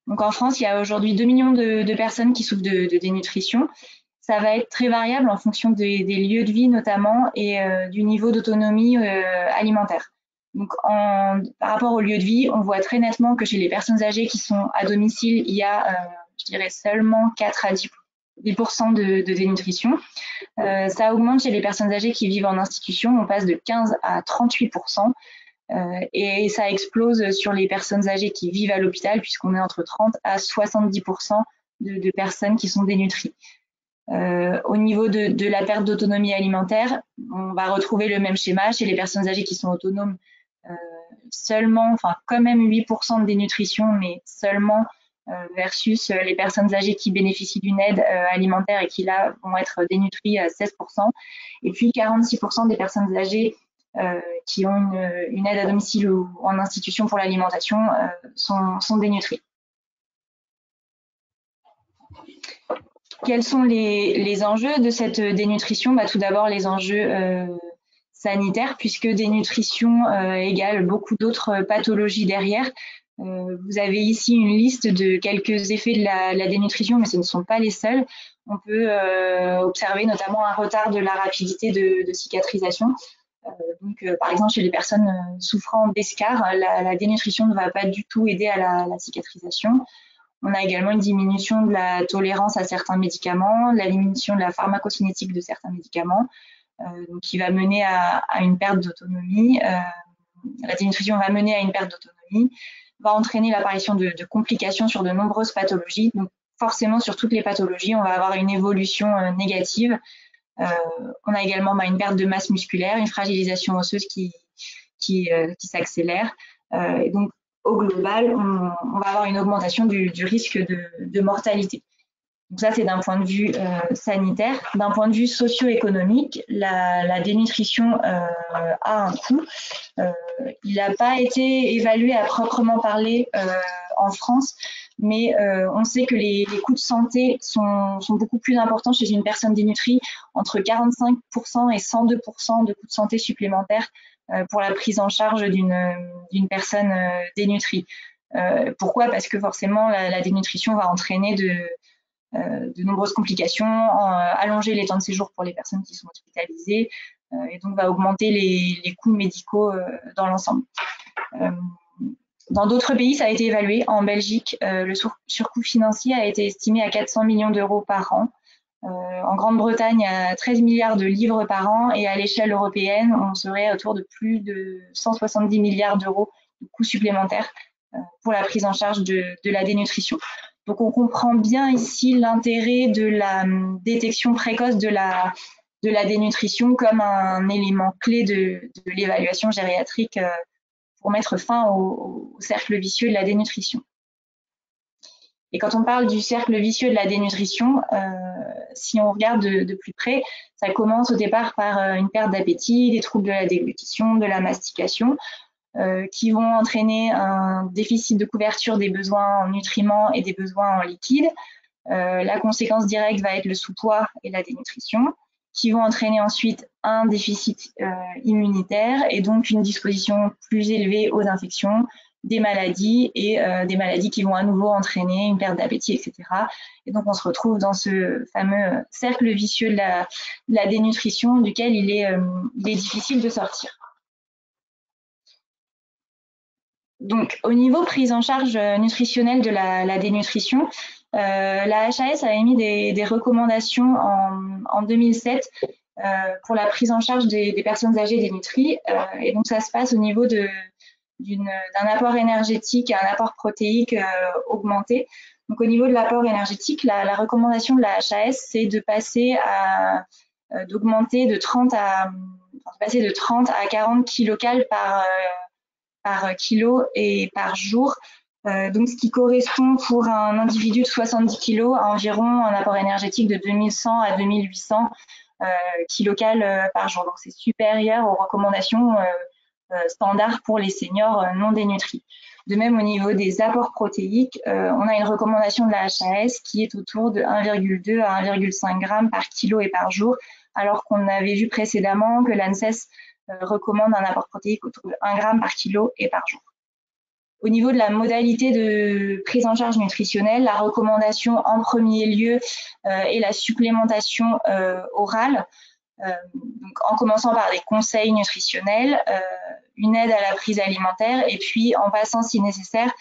S4: Donc en France, il y a aujourd'hui 2 millions de personnes qui souffrent de dénutrition. Ça va être très variable en fonction des lieux de vie notamment, et du niveau d'autonomie alimentaire. Donc par rapport au lieu de vie, on voit très nettement que chez les personnes âgées qui sont à domicile, il y a, je dirais, seulement 4 à 10% de dénutrition. Ça augmente chez les personnes âgées qui vivent en institution, on passe de 15 à 38%. Et ça explose sur les personnes âgées qui vivent à l'hôpital, puisqu'on est entre 30 à 70% de personnes qui sont dénutries. Au niveau de la perte d'autonomie alimentaire, on va retrouver le même schéma chez les personnes âgées qui sont autonomes. Quand même 8% de dénutrition, mais seulement versus les personnes âgées qui bénéficient d'une aide alimentaire et qui là vont être dénutries à 16%. Et puis 46% des personnes âgées qui ont une aide à domicile ou en institution pour l'alimentation sont dénutries. Quels sont les enjeux de cette dénutrition? Tout d'abord, les enjeux sanitaires, puisque dénutrition égale beaucoup d'autres pathologies derrière. Vous avez ici une liste de quelques effets de la dénutrition, mais ce ne sont pas les seuls. On peut observer notamment un retard de la rapidité de cicatrisation. Par exemple, chez les personnes souffrant d'escar, la dénutrition ne va pas du tout aider à la cicatrisation. On a également une diminution de la tolérance à certains médicaments, la diminution de la pharmacocinétique de certains médicaments, qui va mener à une perte d'autonomie. La dénutrition va mener à une perte d'autonomie, va entraîner l'apparition de complications sur de nombreuses pathologies. Donc forcément, sur toutes les pathologies, on va avoir une évolution négative. On a également une perte de masse musculaire, une fragilisation osseuse qui s'accélère. Et donc, au global, on va avoir une augmentation du risque de mortalité. Donc ça, c'est d'un point de vue sanitaire. D'un point de vue socio-économique, la dénutrition a un coût. Il n'a pas été évalué à proprement parler en France, mais on sait que les coûts de santé sont beaucoup plus importants chez une personne dénutrie, entre 45% et 102% de coûts de santé supplémentaires pour la prise en charge d'une personne dénutrie. Pourquoi? Parce que forcément, la dénutrition va entraîner de nombreuses complications, allonger les temps de séjour pour les personnes qui sont hospitalisées, et donc va augmenter les coûts médicaux dans l'ensemble. Dans d'autres pays, ça a été évalué. En Belgique, le surcoût financier a été estimé à 400 millions d'euros par an. En Grande-Bretagne, à 13 milliards de livres par an, et à l'échelle européenne, on serait autour de plus de 170 milliards d'euros de coûts supplémentaires pour la prise en charge de la dénutrition. Donc on comprend bien ici l'intérêt de la détection précoce de la dénutrition comme un élément clé de l'évaluation gériatrique pour mettre fin au cercle vicieux de la dénutrition. Et quand on parle du cercle vicieux de la dénutrition, si on regarde de plus près, ça commence au départ par une perte d'appétit, des troubles de la déglutition, de la mastication, qui vont entraîner un déficit de couverture des besoins en nutriments et des besoins en liquides. La conséquence directe va être le sous-poids et la dénutrition, qui vont entraîner ensuite un déficit immunitaire et donc une disposition plus élevée aux infections, des maladies et des maladies qui vont à nouveau entraîner une perte d'appétit, etc. Et donc, on se retrouve dans ce fameux cercle vicieux de la dénutrition duquel il est difficile de sortir. Donc, au niveau prise en charge nutritionnelle de la dénutrition, la HAS a émis des recommandations en 2007 pour la prise en charge des personnes âgées dénutries. Et donc, ça se passe au niveau d'un apport énergétique et un apport protéique augmenté. Donc, au niveau de l'apport énergétique, la recommandation de la HAS, c'est de passer d'augmenter de 30 à 40 kilocalories par kilo et par jour. Donc, ce qui correspond pour un individu de 70 kg à environ un apport énergétique de 2100 à 2800 kilocalories par jour. Donc, c'est supérieur aux recommandations standards pour les seniors non dénutris. De même, au niveau des apports protéiques, on a une recommandation de la HAS qui est autour de 1,2 à 1,5 g par kilo et par jour, alors qu'on avait vu précédemment que l'ANSES recommande un apport protéique autour de 1 g par kilo et par jour. Au niveau de la modalité de prise en charge nutritionnelle, la recommandation en premier lieu est la supplémentation orale, donc en commençant par des conseils nutritionnels, une aide à la prise alimentaire et puis en passant si nécessaire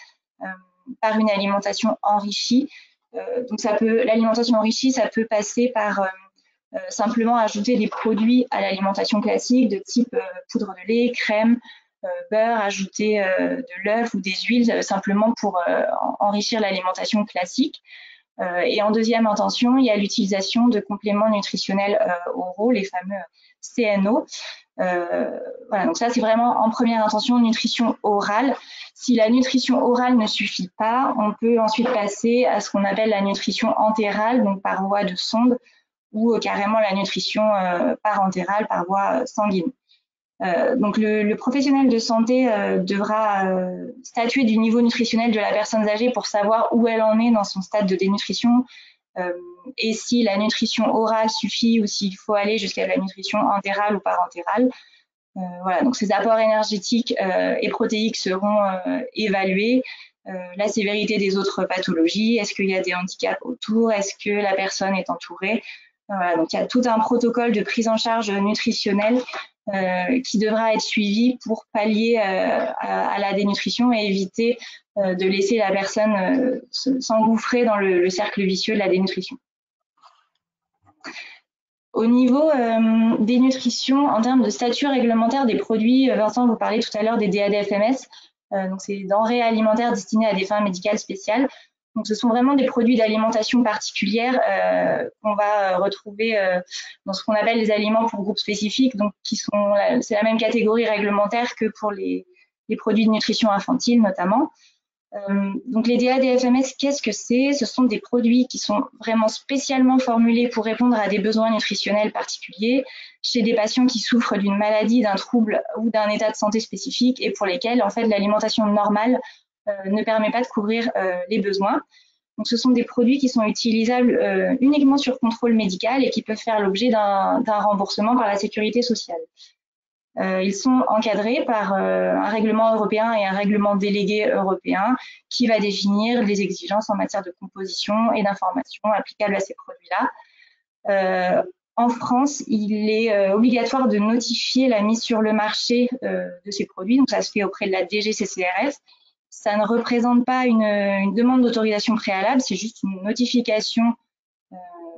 S4: par une alimentation enrichie. Donc l'alimentation enrichie, ça peut passer par simplement ajouter des produits à l'alimentation classique de type poudre de lait, crème, beurre, ajouter de l'œuf ou des huiles simplement pour enrichir l'alimentation classique. Et en deuxième intention, il y a l'utilisation de compléments nutritionnels oraux, les fameux CNO. Voilà, donc ça c'est vraiment en première intention nutrition orale. Si la nutrition orale ne suffit pas, on peut ensuite passer à ce qu'on appelle la nutrition entérale, donc par voie de sonde, ou carrément la nutrition parentérale par voie sanguine. Donc le professionnel de santé devra statuer du niveau nutritionnel de la personne âgée pour savoir où elle en est dans son stade de dénutrition et si la nutrition orale suffit ou s'il faut aller jusqu'à la nutrition entérale ou parentérale. Voilà, donc ces apports énergétiques et protéiques seront évalués. La sévérité des autres pathologies, est-ce qu'il y a des handicaps autour, est-ce que la personne est entourée. Voilà, donc il y a tout un protocole de prise en charge nutritionnelle qui devra être suivi pour pallier à la dénutrition et éviter de laisser la personne s'engouffrer dans le cercle vicieux de la dénutrition. Au niveau des nutritions, en termes de statut réglementaire des produits, Vincent vous parlait tout à l'heure des DADFMS, donc c'est des denrées alimentaires destinées à des fins médicales spéciales. Donc, ce sont vraiment des produits d'alimentation particulière qu'on va retrouver dans ce qu'on appelle les aliments pour groupes spécifiques, donc c'est la même catégorie réglementaire que pour les produits de nutrition infantile notamment. Donc, les DADFMS, qu'est-ce que c'est? Ce sont des produits qui sont vraiment spécialement formulés pour répondre à des besoins nutritionnels particuliers chez des patients qui souffrent d'une maladie, d'un trouble ou d'un état de santé spécifique et pour lesquels, en fait, l'alimentation normale ne permet pas de couvrir les besoins. Donc, ce sont des produits qui sont utilisables uniquement sur contrôle médical et qui peuvent faire l'objet d'un remboursement par la sécurité sociale. Ils sont encadrés par un règlement européen et un règlement délégué européen qui va définir les exigences en matière de composition et d'information applicables à ces produits-là. En France, il est obligatoire de notifier la mise sur le marché de ces produits, donc ça se fait auprès de la DGCCRF. Ça ne représente pas une demande d'autorisation préalable, c'est juste une notification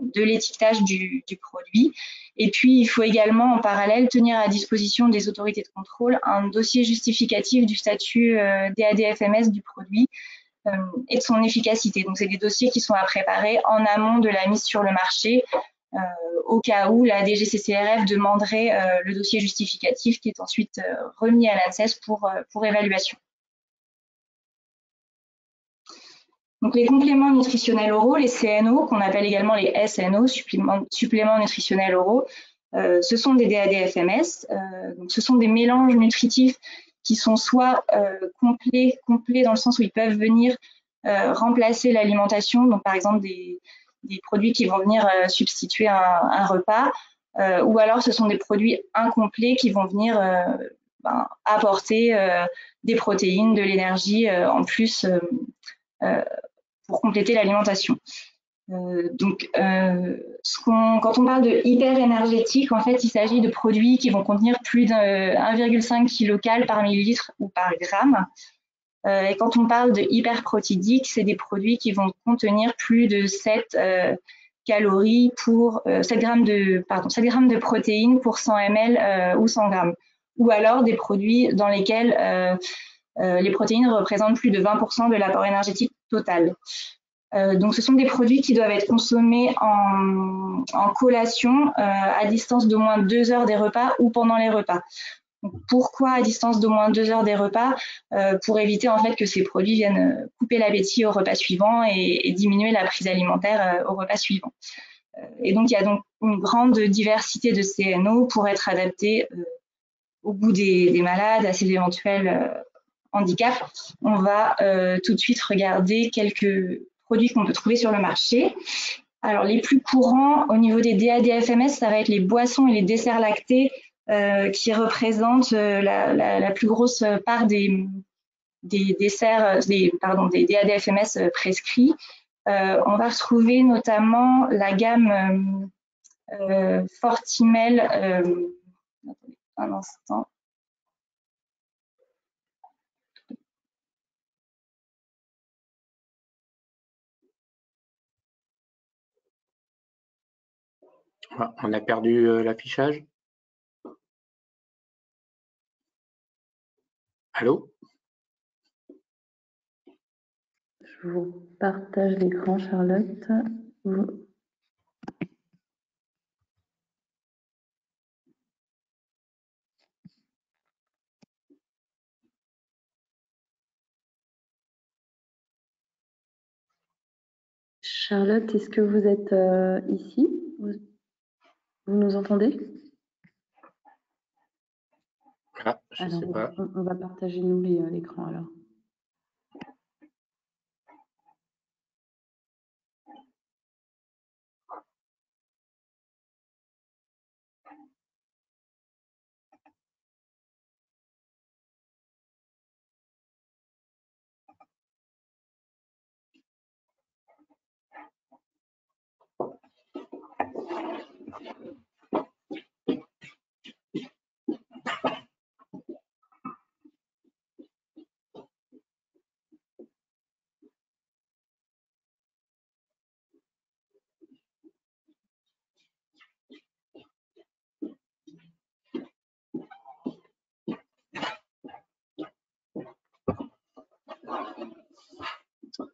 S4: de l'étiquetage du produit. Et puis, il faut également, en parallèle, tenir à disposition des autorités de contrôle un dossier justificatif du statut DADFMS du produit et de son efficacité. Donc, c'est des dossiers qui sont à préparer en amont de la mise sur le marché, au cas où la DGCCRF demanderait le dossier justificatif qui est ensuite remis à l'ANSES pour évaluation. Donc, les compléments nutritionnels oraux, les CNO, qu'on appelle également les SNO, suppléments nutritionnels oraux, ce sont des DADFMS. Donc, ce sont des mélanges nutritifs qui sont soit complets dans le sens où ils peuvent venir remplacer l'alimentation, donc par exemple des produits qui vont venir substituer un repas, ou alors ce sont des produits incomplets qui vont venir apporter des protéines, de l'énergie en plus pour compléter l'alimentation. Donc, quand on parle de hyper énergétique, en fait, il s'agit de produits qui vont contenir plus de 1,5 kcal par millilitre ou par gramme. Et quand on parle de hyper protidique, c'est des produits qui vont contenir plus de 7 calories pour 7 grammes de protéines pour 100 ml ou 100 grammes. Ou alors des produits dans lesquels les protéines représentent plus de 20% de l'apport énergétique total. Donc, ce sont des produits qui doivent être consommés en collation à distance d'au moins 2 heures des repas ou pendant les repas. Donc, pourquoi à distance d'au moins 2 heures des repas? Pour éviter en fait que ces produits viennent couper l'appétit au repas suivant et diminuer la prise alimentaire au repas suivant. Et donc, il y a donc une grande diversité de CNO pour être adaptés au goût des malades, à ces éventuels handicaps. On va tout de suite regarder quelques produits qu'on peut trouver sur le marché. Alors, les plus courants au niveau des DADFMS, ça va être les boissons et les desserts lactés qui représentent la plus grosse part des DADFMS prescrits. On va retrouver notamment la gamme Fortimel. Un instant.
S3: On a perdu l'affichage. Allô?
S5: Je vous partage l'écran, Charlotte. Charlotte, est-ce que vous êtes ici? Vous nous entendez?
S3: Ah, je sais pas.
S5: On va partager nous l'écran alors.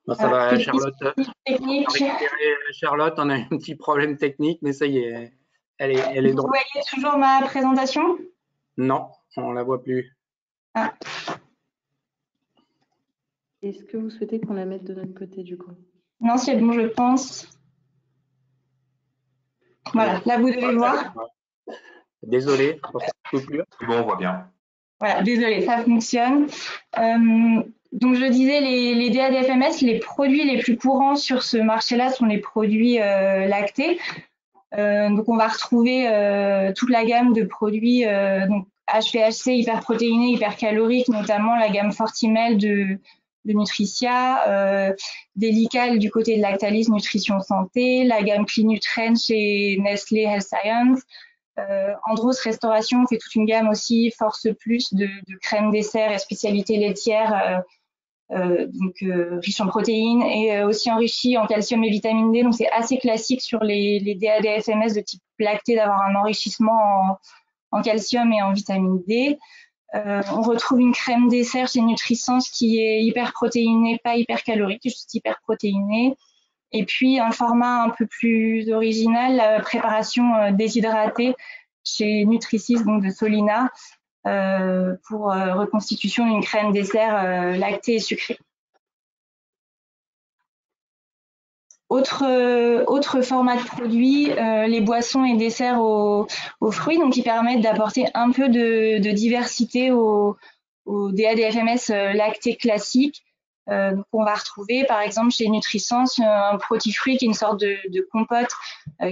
S3: Bon, ça va, Charlotte. Charlotte, on a un petit problème technique, mais ça y est, elle est
S4: Vous voyez toujours ma présentation?
S3: Non, on la voit plus.
S4: Ah.
S5: Est-ce que vous souhaitez qu'on la mette de notre côté du coup?
S4: Non, c'est bon, je pense. Voilà, là vous devez voir.
S3: Désolé,
S2: c'est bon, on voit bien.
S4: Voilà, désolé, ça fonctionne. Donc je disais, les DADFMS, les produits les plus courants sur ce marché-là sont les produits lactés. Donc on va retrouver toute la gamme de produits donc HPHC, hyperprotéinés, hypercaloriques, notamment la gamme Fortimel de Nutricia, Delical du côté de Lactalis Nutrition Santé, la gamme Clinutren chez Nestlé Health Science. Andros Restauration fait toute une gamme aussi, Force Plus de crème dessert et spécialités laitières, riche en protéines et aussi enrichi en calcium et vitamine D. Donc c'est assez classique sur les DADFMS de type lacté d'avoir un enrichissement en calcium et en vitamine D. On retrouve une crème dessert chez Nutrisens qui est hyper protéinée, pas hyper calorique, juste hyper protéinée. Et puis un format un peu plus original, la préparation déshydratée chez Nutricis, donc de Solina, pour reconstitution d'une crème dessert lactée et sucrée. Autre format de produit, les boissons et desserts aux fruits, donc qui permettent d'apporter un peu de diversité aux DADFMS lactés classiques. Donc on va retrouver par exemple chez Nutrisens un Protifruit qui est une sorte de compote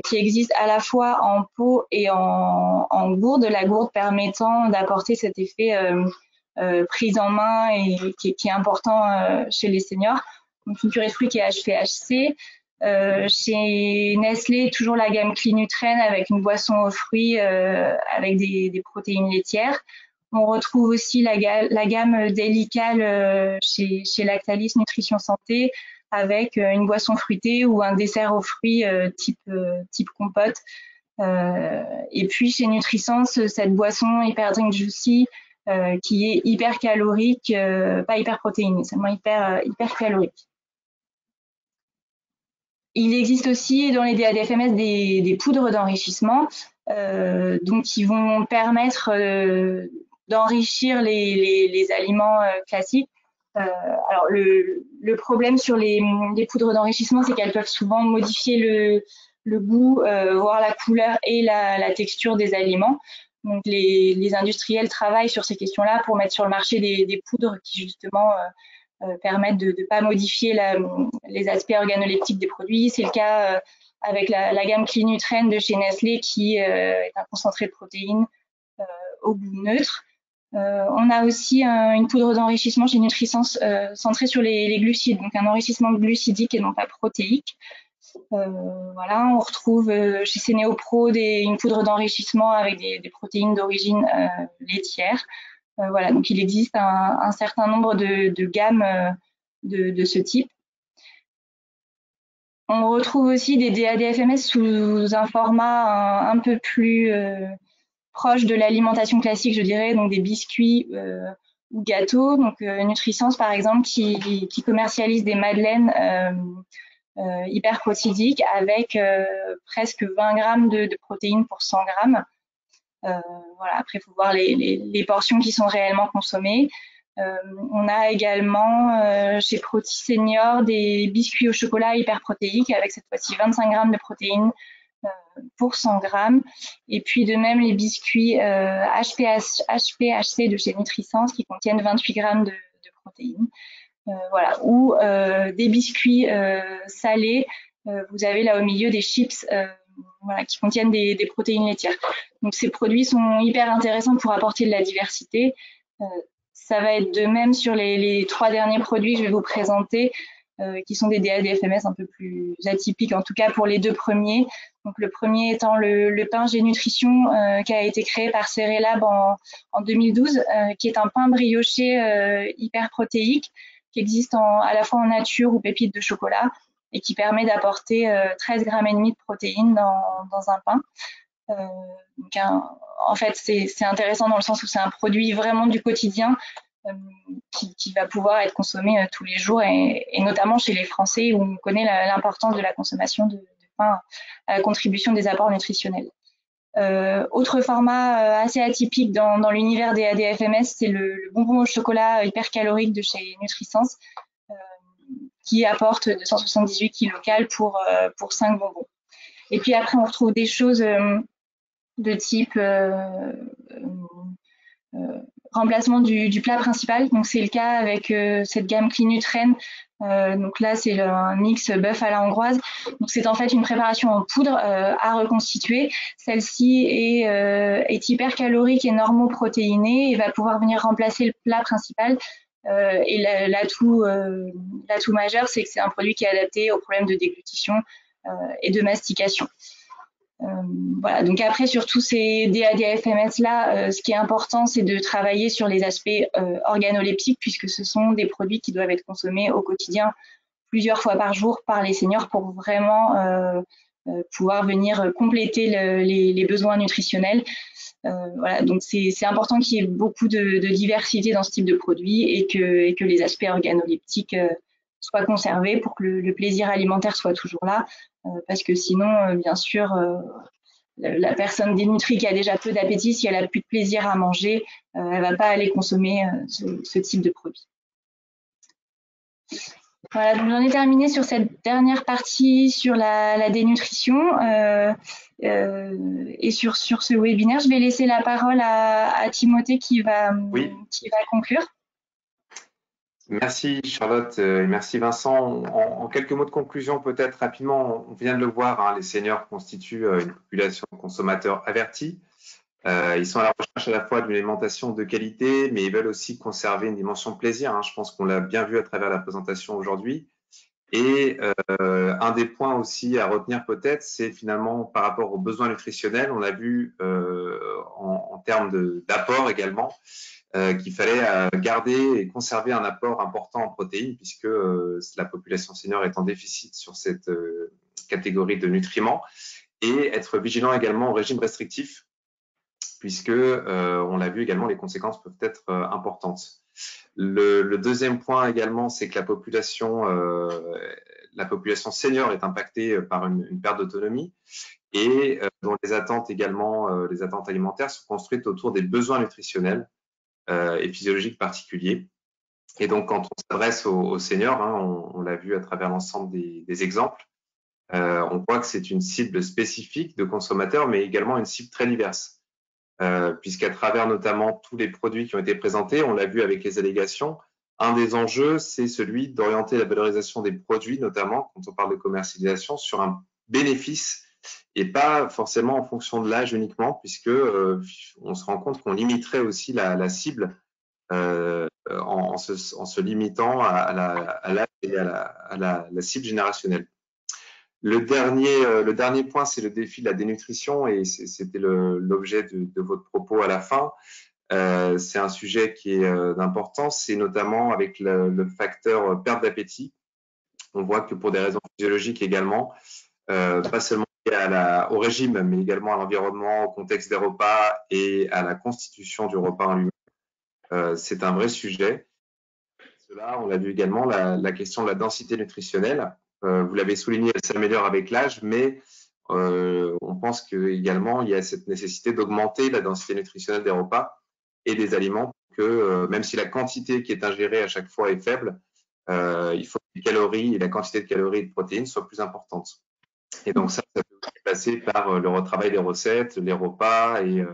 S4: qui existe à la fois en pot et en gourde, la gourde permettant d'apporter cet effet prise en main et qui est important chez les seniors. Donc une purée de fruits qui est HPHC. Chez Nestlé, toujours la gamme Clinutrain avec une boisson aux fruits avec des protéines laitières. On retrouve aussi la gamme Delical chez Lactalis Nutrition Santé avec une boisson fruitée ou un dessert aux fruits type compote. Et puis chez Nutrisense, cette boisson Hyper Drink Juicy qui est hyper calorique, pas hyper protéinée, seulement hyper calorique. Il existe aussi dans les DADFMS des poudres d'enrichissement, donc qui vont permettre d'enrichir les aliments classiques. Alors le problème sur les poudres d'enrichissement, c'est qu'elles peuvent souvent modifier le goût, voire la couleur et la texture des aliments. Donc les industriels travaillent sur ces questions-là pour mettre sur le marché des poudres qui justement permettent de ne pas modifier les aspects organoleptiques des produits. C'est le cas avec la gamme Clinutrain de chez Nestlé qui est un concentré de protéines au goût neutre. On a aussi une poudre d'enrichissement chez Nutrisense centrée sur les glucides, donc un enrichissement glucidique et non pas protéique. Voilà, on retrouve chez Sénéopro une poudre d'enrichissement avec des protéines d'origine laitière. Voilà, donc il existe un certain nombre de gammes de ce type. On retrouve aussi des DADFMS sous un format un peu plus proche de l'alimentation classique, je dirais, donc des biscuits ou gâteaux. Donc Nutrisense, par exemple, qui commercialise des madeleines hyper protidiques avec presque 20 grammes de protéines pour 100 grammes. Voilà, après, il faut voir les portions qui sont réellement consommées. On a également chez Proti Senior des biscuits au chocolat hyper protéiques avec cette fois-ci 25 grammes de protéines pour 100 grammes. Et puis de même les biscuits HPHC de chez Nutrisense qui contiennent 28 grammes de protéines. Voilà, ou des biscuits salés. Vous avez là au milieu des chips voilà, qui contiennent des protéines laitières. Donc ces produits sont hyper intéressants pour apporter de la diversité. Ça va être de même sur les 3 derniers produits que je vais vous présenter, qui sont des DADFMS un peu plus atypiques, en tout cas pour les 2 premiers. Donc le premier étant le pain G-Nutrition qui a été créé par Cerelab en 2012, qui est un pain brioché hyper protéique, qui existe à la fois en nature ou pépites de chocolat et qui permet d'apporter 13,5 grammes de protéines dans un pain. Donc en fait, c'est intéressant dans le sens où c'est un produit vraiment du quotidien qui va pouvoir être consommé tous les jours et notamment chez les Français où on connaît l'importance de la consommation de pain à la contribution des apports nutritionnels. Autre format assez atypique dans l'univers des ADFMS, c'est le bonbon au chocolat hyper calorique de chez Nutrisense qui apporte 278 kilocalories pour 5 bonbons. Et puis après, on retrouve des choses de type remplacement du plat principal. Donc c'est le cas avec cette gamme Clinutrain. Donc là, c'est un mix bœuf à la hongroise. Donc c'est en fait une préparation en poudre à reconstituer. Celle-ci est hyper calorique et normoprotéinée et va pouvoir venir remplacer le plat principal. Et l'atout majeur, c'est que c'est un produit qui est adapté aux problèmes de déglutition et de mastication. Voilà, donc après sur tous ces DADFMS là, ce qui est important, c'est de travailler sur les aspects organoleptiques puisque ce sont des produits qui doivent être consommés au quotidien plusieurs fois par jour par les seniors pour vraiment pouvoir venir compléter les besoins nutritionnels. Voilà, donc c'est important qu'il y ait beaucoup de diversité dans ce type de produit et que les aspects organoleptiques soient conservés pour que le plaisir alimentaire soit toujours là, parce que sinon, bien sûr, la personne dénutrie qui a déjà peu d'appétit, si elle a plus de plaisir à manger, elle va pas aller consommer ce type de produit. Voilà, donc j'en ai terminé sur cette dernière partie sur la dénutrition et sur ce webinaire. Je vais laisser la parole à Timothée qui va conclure.
S2: Merci Charlotte et merci Vincent. En quelques mots de conclusion, peut-être rapidement, on vient de le voir, hein, les seniors constituent une population de consommateurs avertis. Ils sont à la recherche à la fois d'une alimentation de qualité, mais ils veulent aussi conserver une dimension de plaisir, hein. Je pense qu'on l'a bien vu à travers la présentation aujourd'hui. Et un des points aussi à retenir peut-être, c'est finalement par rapport aux besoins nutritionnels, on a vu en termes d'apport également, qu'il fallait garder et conserver un apport important en protéines, puisque la population senior est en déficit sur cette catégorie de nutriments, et être vigilant également au régime restrictif, puisque on l'a vu également, les conséquences peuvent être importantes. Le deuxième point également, c'est que la population senior est impactée par une perte d'autonomie et dont les attentes également, les attentes alimentaires sont construites autour des besoins nutritionnels et physiologiques particuliers. Et donc, quand on s'adresse aux seniors, hein, on l'a vu à travers l'ensemble des exemples, on voit que c'est une cible spécifique de consommateurs, mais également une cible très diverse. Puisqu'à travers notamment tous les produits qui ont été présentés, on l'a vu avec les allégations, un des enjeux, c'est celui d'orienter la valorisation des produits, notamment quand on parle de commercialisation, sur un bénéfice et pas forcément en fonction de l'âge uniquement, puisque on se rend compte qu'on limiterait aussi la cible en se limitant à l'âge et à la cible générationnelle. Le dernier point, c'est le défi de la dénutrition et c'était l'objet de votre propos à la fin. C'est un sujet qui est d'importance, c'est notamment avec le facteur perte d'appétit. On voit que pour des raisons physiologiques également, pas seulement au régime, mais également à l'environnement, au contexte des repas et à la constitution du repas en lui-même. C'est un vrai sujet. Cela, on l'a vu également, la question de la densité nutritionnelle. Vous l'avez souligné, elle s'améliore avec l'âge, mais on pense qu'également, il y a cette nécessité d'augmenter la densité nutritionnelle des repas et des aliments, que même si la quantité qui est ingérée à chaque fois est faible, il faut que les calories et la quantité de calories et de protéines soient plus importantes. Et donc ça peut aussi passer par le retravail des recettes, les repas et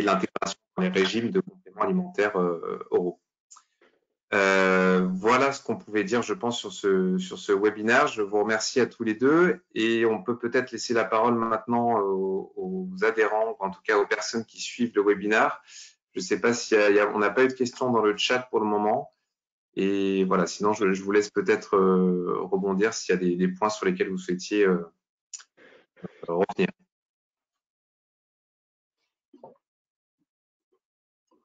S2: l'intégration dans les régimes de compléments alimentaires oraux. Voilà ce qu'on pouvait dire, je pense, sur ce webinaire. Je vous remercie à tous les deux et on peut peut-être laisser la parole maintenant aux adhérents, en tout cas aux personnes qui suivent le webinaire. Je ne sais pas si on n'a pas eu de questions dans le chat pour le moment. Et voilà, sinon je vous laisse peut-être rebondir s'il y a des points sur lesquels vous souhaitiez revenir.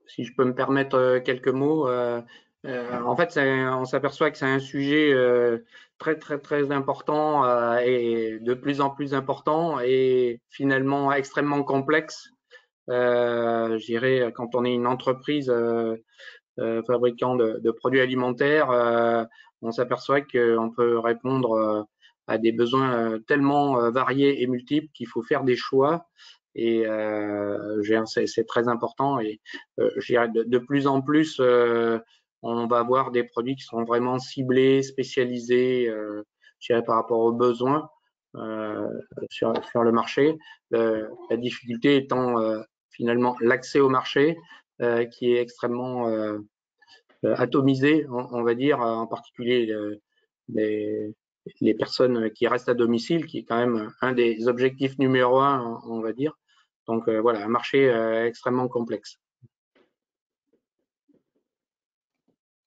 S3: Si je peux me permettre quelques mots. En fait, on s'aperçoit que c'est un sujet très important et de plus en plus important et finalement extrêmement complexe. Je dirais, quand on est une entreprise fabricant de produits alimentaires, on s'aperçoit qu'on peut répondre à des besoins tellement variés et multiples qu'il faut faire des choix. Et c'est très important. Et je dirais de plus en plus, on va avoir des produits qui sont vraiment ciblés, spécialisés, je dirais par rapport aux besoins sur le marché. La difficulté étant finalement l'accès au marché, qui est extrêmement atomisé, on va dire, en particulier les personnes qui restent à domicile, qui est quand même un des objectifs numéro un, on va dire. Donc voilà, un marché extrêmement complexe.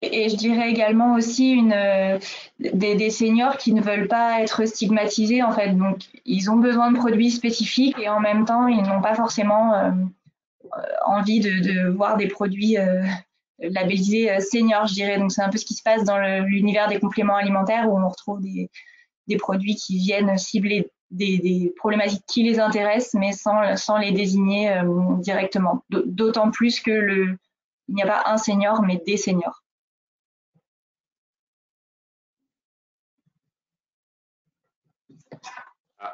S4: Et je dirais également aussi des seniors qui ne veulent pas être stigmatisés en fait. Donc ils ont besoin de produits spécifiques et en même temps ils n'ont pas forcément envie de voir des produits labellisés seniors, je dirais. Donc c'est un peu ce qui se passe dans l'univers des compléments alimentaires où on retrouve des produits qui viennent cibler des problématiques qui les intéressent, mais sans les désigner directement. D'autant plus que il n'y a pas un senior, mais des seniors.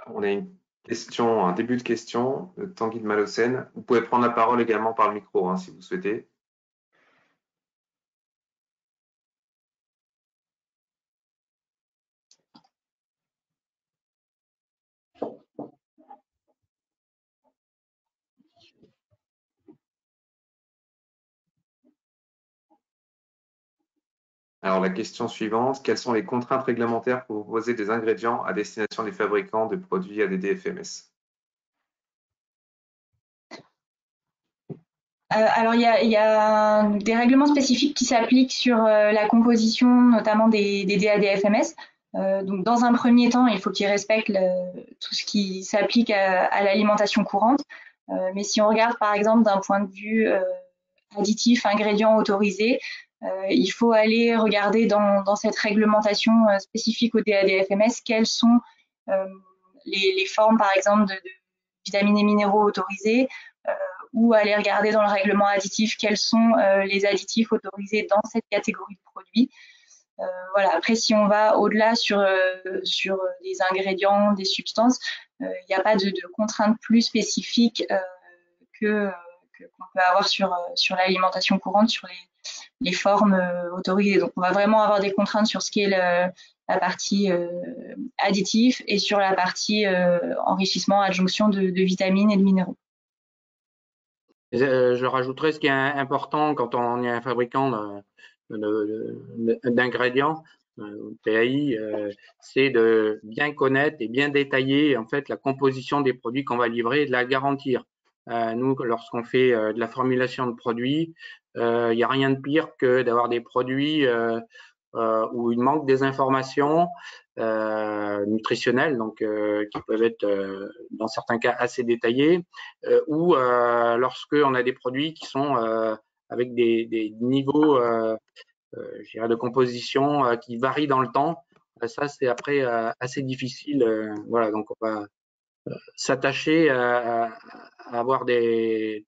S2: On a une question, un début de question de Tanguy de Malocène. Vous pouvez prendre la parole également par le micro, hein, si vous souhaitez. Alors, la question suivante, quelles sont les contraintes réglementaires pour proposer des ingrédients à destination des fabricants de produits ADD FMS?
S4: Alors, il y a des règlements spécifiques qui s'appliquent sur la composition, notamment des DAD-FMS. Donc, dans un premier temps, il faut qu'ils respectent tout ce qui s'applique à l'alimentation courante. Mais si on regarde, par exemple, d'un point de vue additif, ingrédients autorisés, il faut aller regarder dans cette réglementation spécifique au DAD-FMS quelles sont les formes, par exemple, de vitamines et minéraux autorisés, ou aller regarder dans le règlement additif quels sont les additifs autorisés dans cette catégorie de produits. Voilà. Après, si on va au-delà sur des ingrédients, des substances, il n'y a pas de contraintes plus spécifiques qu'on peut avoir sur l'alimentation courante, sur les formes autorisées. Donc, on va vraiment avoir des contraintes sur ce qui est la partie additif et sur la partie enrichissement, adjonction de vitamines et de minéraux.
S3: Je rajouterais ce qui est important quand on est un fabricant d'ingrédients, PAI, c'est de bien connaître et bien détailler en fait la composition des produits qu'on va livrer et de la garantir. Nous, lorsqu'on fait de la formulation de produits, il n'y a rien de pire que d'avoir des produits où il manque des informations nutritionnelles, donc qui peuvent être dans certains cas assez détaillées, ou lorsque on a des produits qui sont avec des niveaux je dirais de composition qui varient dans le temps. Ça, c'est après assez difficile. Voilà, donc on va s'attacher à avoir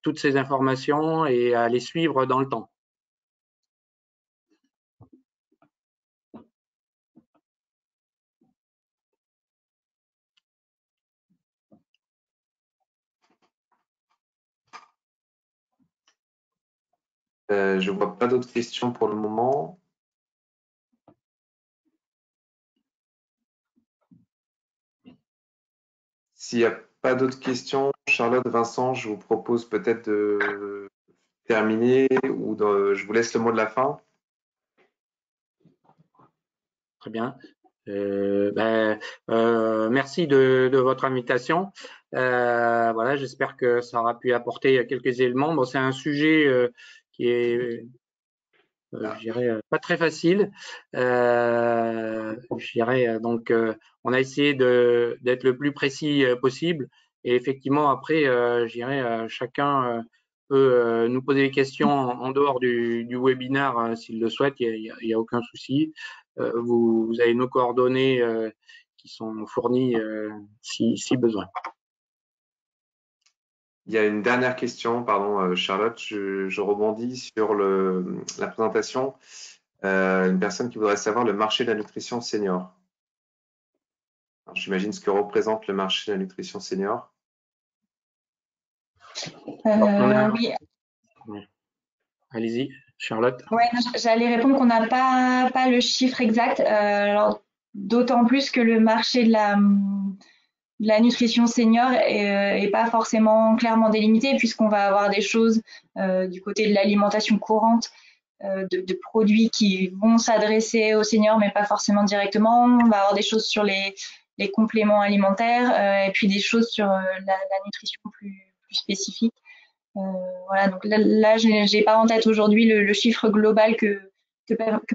S3: toutes ces informations et à les suivre dans le temps.
S2: Je ne vois pas d'autres questions pour le moment. S'il n'y a pas d'autres questions, Charlotte, Vincent, je vous propose peut-être de terminer ou je vous laisse le mot de la fin.
S3: Très bien. Merci de votre invitation. Voilà, j'espère que ça aura pu apporter quelques éléments. Bon, c'est un sujet qui est je dirais pas très facile. Je dirais donc on a essayé d'être le plus précis possible. Et effectivement, après, je dirais chacun peut nous poser des questions en dehors du webinaire s'il le souhaite. Il y a aucun souci. Vous avez nos coordonnées qui sont fournies si besoin.
S2: Il y a une dernière question, pardon Charlotte, je rebondis sur la présentation. Une personne qui voudrait savoir le marché de la nutrition senior. J'imagine ce que représente le marché de la nutrition senior.
S4: Oui.
S3: Allez-y, Charlotte.
S4: Ouais, j'allais répondre qu'on n'a pas le chiffre exact. Alors, d'autant plus que le marché de la nutrition senior est pas forcément clairement délimité, puisqu'on va avoir des choses du côté de l'alimentation courante, de produits qui vont s'adresser aux seniors, mais pas forcément directement. On va avoir des choses sur les compléments alimentaires et puis des choses sur la nutrition plus spécifique. Voilà, donc là j'ai pas en tête aujourd'hui le chiffre global que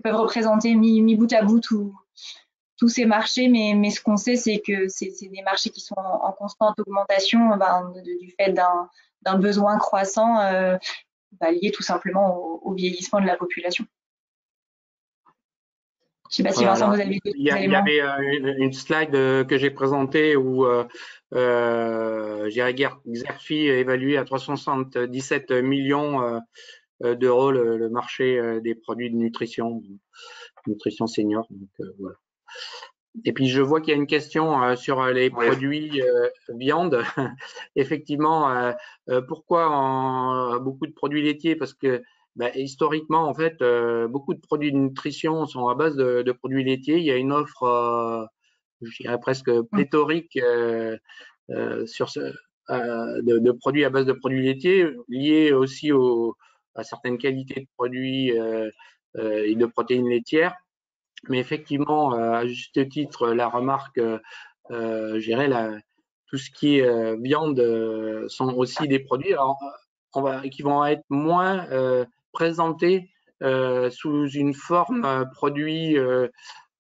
S4: peuvent représenter mis bout à bout tous ces marchés, mais ce qu'on sait, c'est que c'est des marchés qui sont en constante augmentation du fait d'un besoin croissant lié tout simplement au vieillissement de la population. Je ne sais pas si Vincent, vous avez d'autres éléments.
S3: Il y avait une slide que j'ai présentée où Xerfi a évalué à 377 millions d'euros le marché des produits de nutrition senior. Donc, voilà. Et puis je vois qu'il y a une question sur les produits viande. Effectivement, pourquoi beaucoup de produits laitiers? Parce que historiquement, en fait, beaucoup de produits de nutrition sont à base de produits laitiers. Il y a une offre, je dirais presque pléthorique de produits à base de produits laitiers, liés aussi à certaines qualités de produits et de protéines laitières. Mais effectivement, à juste titre, la remarque, je dirais, tout ce qui est viande sont aussi des produits qui vont être moins présentés sous une forme produit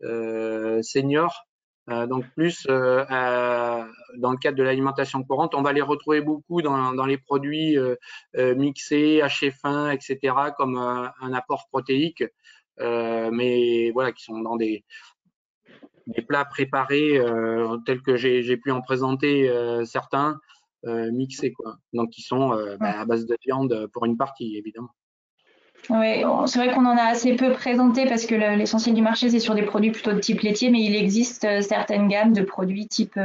S3: senior. Donc plus dans le cadre de l'alimentation courante, on va les retrouver beaucoup dans les produits mixés, hachés fins, etc., comme un apport protéique, mais voilà, qui sont dans des plats préparés tels que j'ai pu en présenter certains mixés, quoi. Donc qui sont à base de viande pour une partie, évidemment.
S4: Oui, c'est vrai qu'on en a assez peu présenté parce que l'essentiel du marché, c'est sur des produits plutôt de type laitier, mais il existe certaines gammes de produits type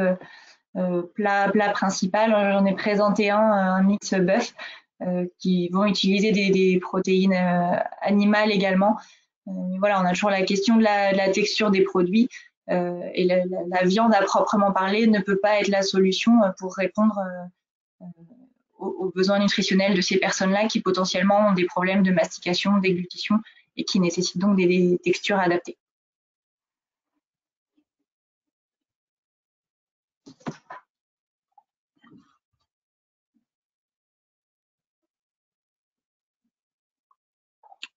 S4: plat principal. J'en ai présenté un mix bœuf, qui vont utiliser des protéines animales également. Voilà, on a toujours la question de la texture des produits, et la viande à proprement parler ne peut pas être la solution pour répondre aux besoins nutritionnels de ces personnes-là qui potentiellement ont des problèmes de mastication, déglutition et qui nécessitent donc des textures adaptées.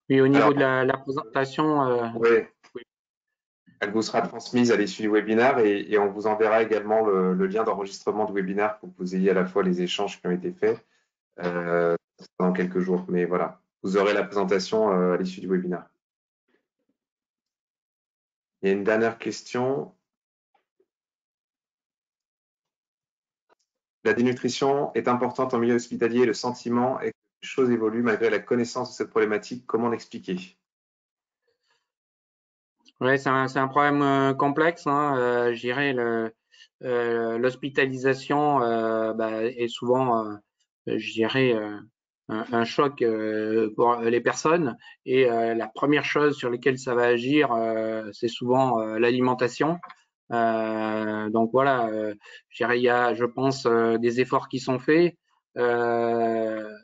S3: Et au niveau de la présentation,
S2: oui. Elle vous sera transmise à l'issue du webinaire et on vous enverra également le lien d'enregistrement du webinaire pour que vous ayez à la fois les échanges qui ont été faits dans quelques jours. Mais voilà, vous aurez la présentation à l'issue du webinaire. Il y a une dernière question. La dénutrition est importante en milieu hospitalier et le sentiment est que les choses évoluent malgré la connaissance de cette problématique. Comment l'expliquer?
S3: Oui, c'est un problème complexe, hein. Je dirais l'hospitalisation est souvent, je dirais, un choc pour les personnes. Et la première chose sur laquelle ça va agir, c'est souvent l'alimentation. Donc voilà, je dirais, il y a, je pense, des efforts qui sont faits,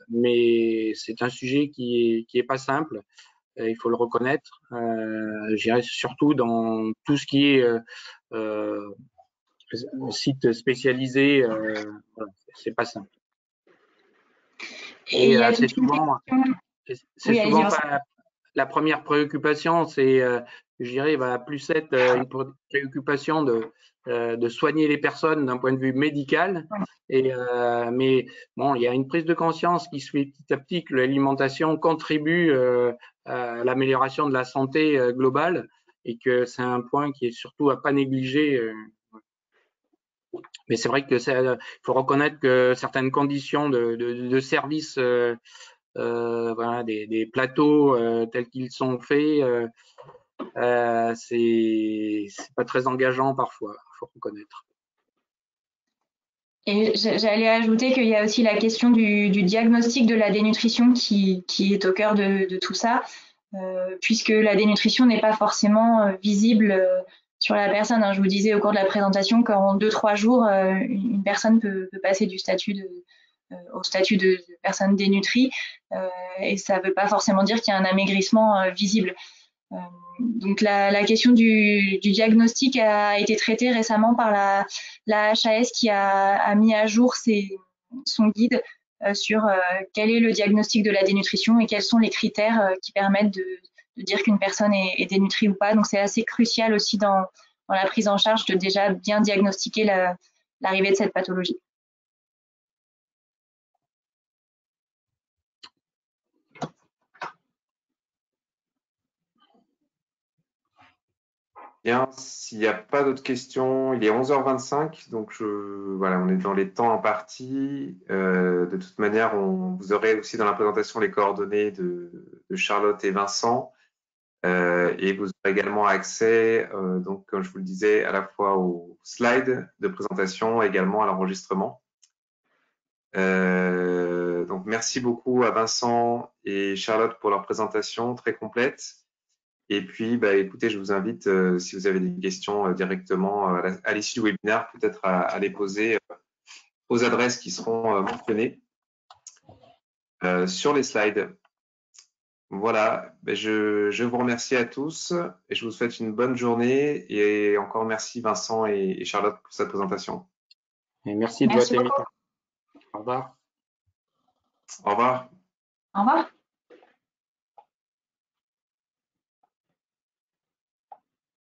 S3: mais c'est un sujet qui est pas simple. Il faut le reconnaître. Je dirais surtout dans tout ce qui est site spécialisé, voilà, c'est pas simple.
S4: Et
S3: c'est souvent pas la première préoccupation, c'est, je dirais, va plus être une préoccupation de soigner les personnes d'un point de vue médical. Et mais bon, il y a une prise de conscience qui se fait petit à petit que l'alimentation contribue à l'amélioration de la santé globale et que c'est un point qui est surtout à pas négliger. Mais c'est vrai que faut reconnaître que certaines conditions de service, voilà, des plateaux tels qu'ils sont faits, c'est pas très engageant parfois, faut reconnaître.
S4: Et j'allais ajouter qu'il y a aussi la question du diagnostic de la dénutrition qui est au cœur de tout ça, puisque la dénutrition n'est pas forcément visible sur la personne. Hein. Je vous disais au cours de la présentation qu'en 2-3 jours, une personne peut passer du statut au statut de personne dénutrie, et ça ne veut pas forcément dire qu'il y a un amaigrissement visible. Donc la question du diagnostic a été traitée récemment par la HAS qui a mis à jour son guide sur quel est le diagnostic de la dénutrition et quels sont les critères qui permettent de dire qu'une personne est dénutrie ou pas. Donc c'est assez crucial aussi dans la prise en charge de déjà bien diagnostiquer l'arrivée de cette pathologie.
S2: Bien, s'il n'y a pas d'autres questions, il est 11h25, donc voilà, on est dans les temps impartis. De toute manière, vous aurez aussi dans la présentation les coordonnées de Charlotte et Vincent, et vous aurez également accès, donc comme je vous le disais, à la fois aux slides de présentation et également à l'enregistrement. Donc merci beaucoup à Vincent et Charlotte pour leur présentation très complète. Et puis, écoutez, je vous invite, si vous avez des questions directement à l'issue du webinaire, peut-être à les poser aux adresses qui seront mentionnées sur les slides. Voilà, ben je vous remercie à tous et je vous souhaite une bonne journée et encore merci Vincent et Charlotte pour cette présentation.
S3: Et merci de
S4: Merci
S3: votre
S4: beaucoup.
S3: invitation. Au revoir.
S2: Au revoir.
S4: Au revoir.